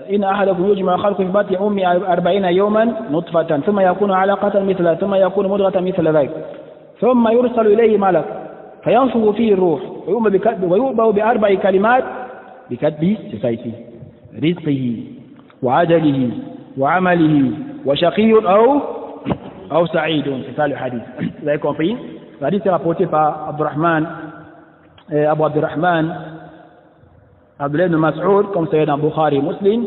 [SPEAKER 1] inna ahadakum yujma'u khalquhu fi batni ummi 40 yawman nutfatan thumma yakunu 'alaqatan mithla thumma yakunu mudghatan mithla dhalik thumma yursalu ilayhi malak fayanfukhu fihi ar-ruh wa yu'ba'u bi 4 kalimat bi katbi, c'est ça ici, rizqihi وعدله وعمله وشقي أو سعيد. C'est ça le hadith. Vous avez compris? Le hadith est rapporté par Abu Abdurrahman Abdullah ibn Mas'ud, comme c'est dans Bukhari et Muslim.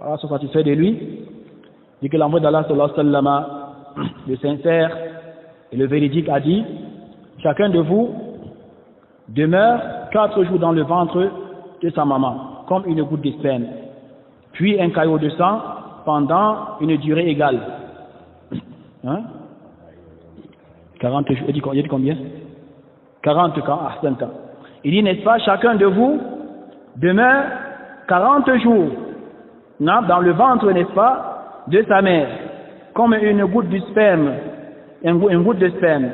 [SPEAKER 1] Allah soit satisfait de lui. Dit que l'envoyé d'Allah sallallahu alayhi wa sallam, le sincère et le véridique, a dit: chacun de vous demeure 4 jours dans le ventre de sa maman, comme une goutte de sperme, puis un caillot de sang pendant une durée égale. 40 jours, il dit combien? 40 ans. Il dit, n'est-ce pas, chacun de vous demeure 40 jours dans le ventre, n'est-ce pas, de sa mère, comme une goutte de sperme, une goutte de sperme,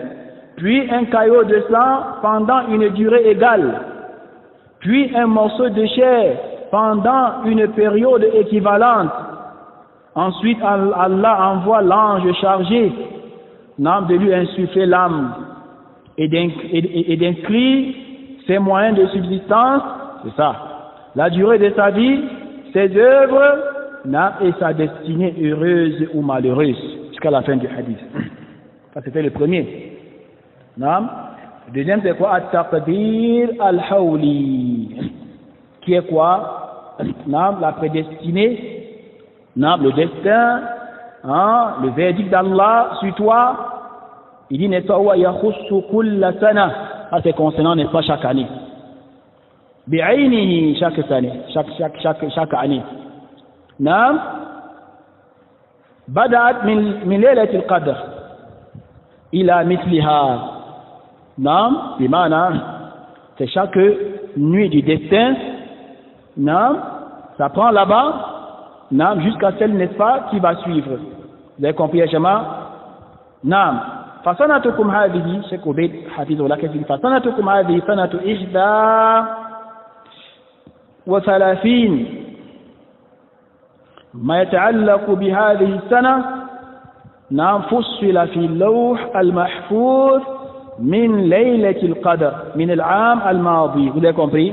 [SPEAKER 1] puis un caillot de sang pendant une durée égale, puis un morceau de chair pendant une période équivalente. Ensuite, Allah envoie l'ange chargé de lui insuffler l'âme et d'inclure ses moyens de subsistance, c'est ça, la durée de sa vie, ses œuvres et sa destinée heureuse ou malheureuse, jusqu'à la fin du hadith. Ça, c'était le premier. Le deuxième, c'est quoi? At-taqdir al-hawli, qui est quoi? La prédestinée, le destin, le verdict d'Allah sur toi. Il dit, n'est-ce pas, wa yakhussu kulla sana. Ça, c'est concernant, n'est-ce pas, chaque année. Bi'aynihi, chaque année. Chaque année. Bada'at min laylatil qadr ila mithliha. C'est chaque nuit du destin, ça prend là-bas, jusqu'à celle, n'est-ce pas, qui va suivre. Vous avez compris, Jama? فسنتكم هذه شيخ عبيد حفظه الله كثير فسنتكم هذه سنة 31 ما يتعلق بهذه السنة فصل في اللوح المحفوظ من ليلة القدر من العام الماضي. Vous avez compris?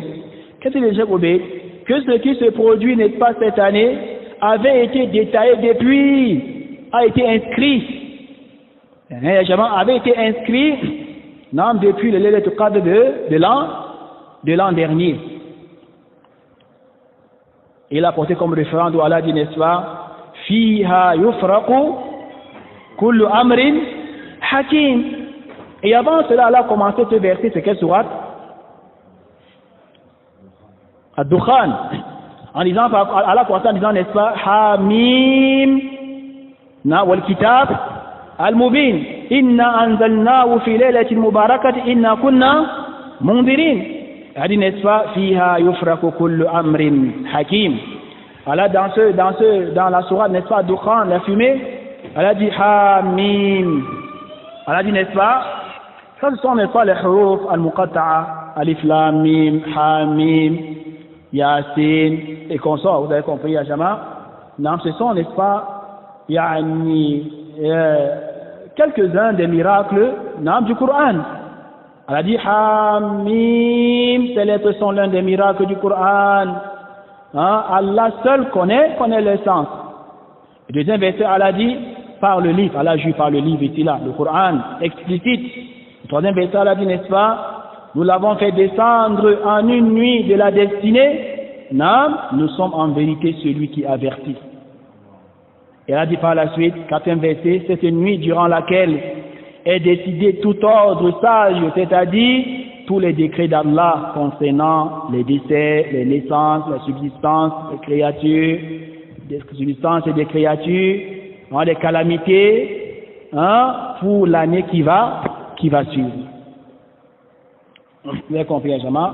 [SPEAKER 1] Qu'est-ce que Cheikh Obeid? Que ce qui se produit n'est pas cette année avait été détaillé depuis, a été inscrit. Avait été inscrit depuis le Laylat al-Qadr de l'an dernier. Il a porté comme référence où Allah dit, n'est-ce pas, Fiha yufraqu kullu amrin hakim. Et avant cela, Allah a commencé ce verset, c'est quelle sourate? Ad-Dukhan. En disant, Allah commence en disant, n'est-ce pas, Hamim, wal kitab al-mubin, inna anzalnahu fi laylatin mubarakati, inna kunna mundirin. Elle dit, n'est-ce pas, fiha yufraku kullu amrin hakim. Allah, dans la sourate, n'est-ce pas, Dukhan, la fumée, elle a dit, Hamim. Elle a dit, n'est-ce pas, ça ce sont, n'est-ce pas, les huruf al-muqatta'a, alif lam mim, hamim, yasin, et consorts, vous avez compris, Yajama. Non, ce sont, n'est-ce pas, quelques-uns des miracles du Coran. Elle a dit Hamim, ces lettres sont l'un des miracles du Coran. Allah seul connaît le sens. Le deuxième verset, elle a dit par le livre. Allah joue par le livre ici là, le Coran explicite. Le troisième verset, elle a dit, n'est-ce pas, nous l'avons fait descendre en une nuit de la destinée. Non, nous sommes en vérité celui qui avertit. Et elle a dit par la suite, quatrième verset, c'est une nuit durant laquelle est décidé tout ordre sage, c'est-à-dire tous les décrets d'Allah concernant les décès, les naissances, la subsistance des créatures, des subsistances et des créatures, les calamités, pour l'année qui va suivre. Vous avez compris, Jama.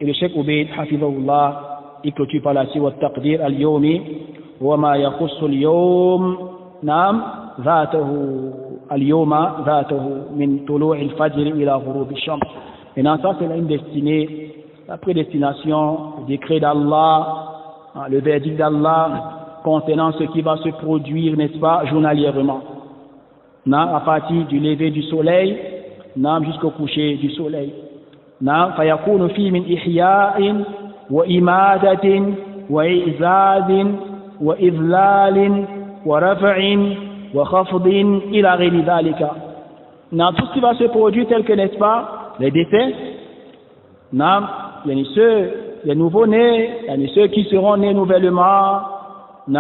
[SPEAKER 1] Et le Cheikh Ubayd, hafizahullah, il clôture par la suite, والتقدير اليومي وما يخص اليوم نعم اليوم ذاته من طلوع الفجر إلى غروب الشمس. Et dans ça, c'est une destinée, la prédestination, le décret d'Allah, le verdict d'Allah concernant ce qui va se produire, n'est-ce pas, journalièrement. À partir du lever du soleil, jusqu'au coucher du soleil. فيكون فيه من إحياء وإماتة وإعزاز وإذلال ورفع وخفض إلى غير ذلك. Tout ce qui va se produire tel que, n'est-ce pas, les décès, il y a les nouveaux-nés, il y a ceux qui seront nés nouvellement, il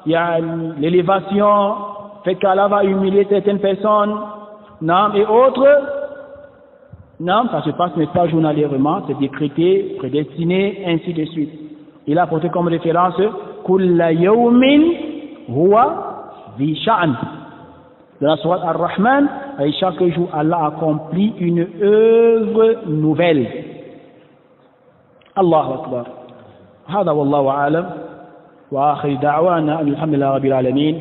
[SPEAKER 1] y a l'élévation, fait qu'Allah va humilier certaines personnes, et autres. Ça se passe, n'est-ce pas, journalièrement, c'est décrété, prédestiné, ainsi de suite. Il a apporté comme référence Kulla yawmin huwa fi sha'n. Dans la sourate Ar-Rahman, et chaque jour, Allah accomplit une œuvre nouvelle. Allahu Akbar. هذا والله أعلم وآخر دعوانا أن الحمد لله رب العالمين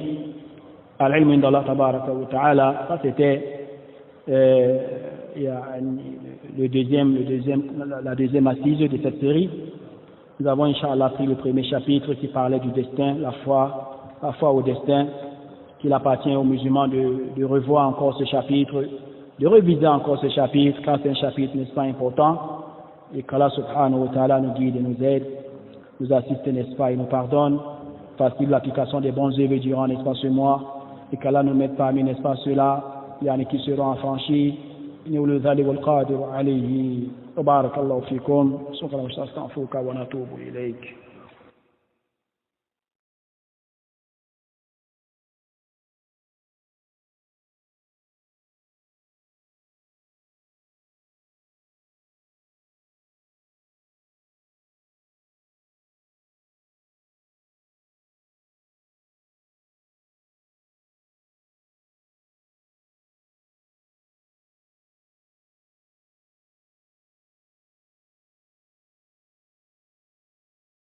[SPEAKER 1] العلم عند الله تبارك وتعالى. Ça c'était la deuxième assise de cette série. Nous avons, Inch'Allah, pris le premier chapitre qui parlait du destin, la foi au destin, qu'il appartient aux musulmans de revoir encore ce chapitre, de réviser encore ce chapitre, car c'est un chapitre, n'est-ce pas, important, et qu'Allah subhanahu wa ta'ala nous guide et nous aide, nous assiste, n'est-ce pas, et nous pardonne, facilite l'application des bons œuvres durant, n'est-ce pas, ce mois, et qu'Allah nous mette parmi, n'est-ce pas, ceux-là, qui seront affranchis. إنه الذلك والقادر عليه. وبارك الله فيكم. سبحانك اللهم وبحمدك نستغفرك ونتوب إليك.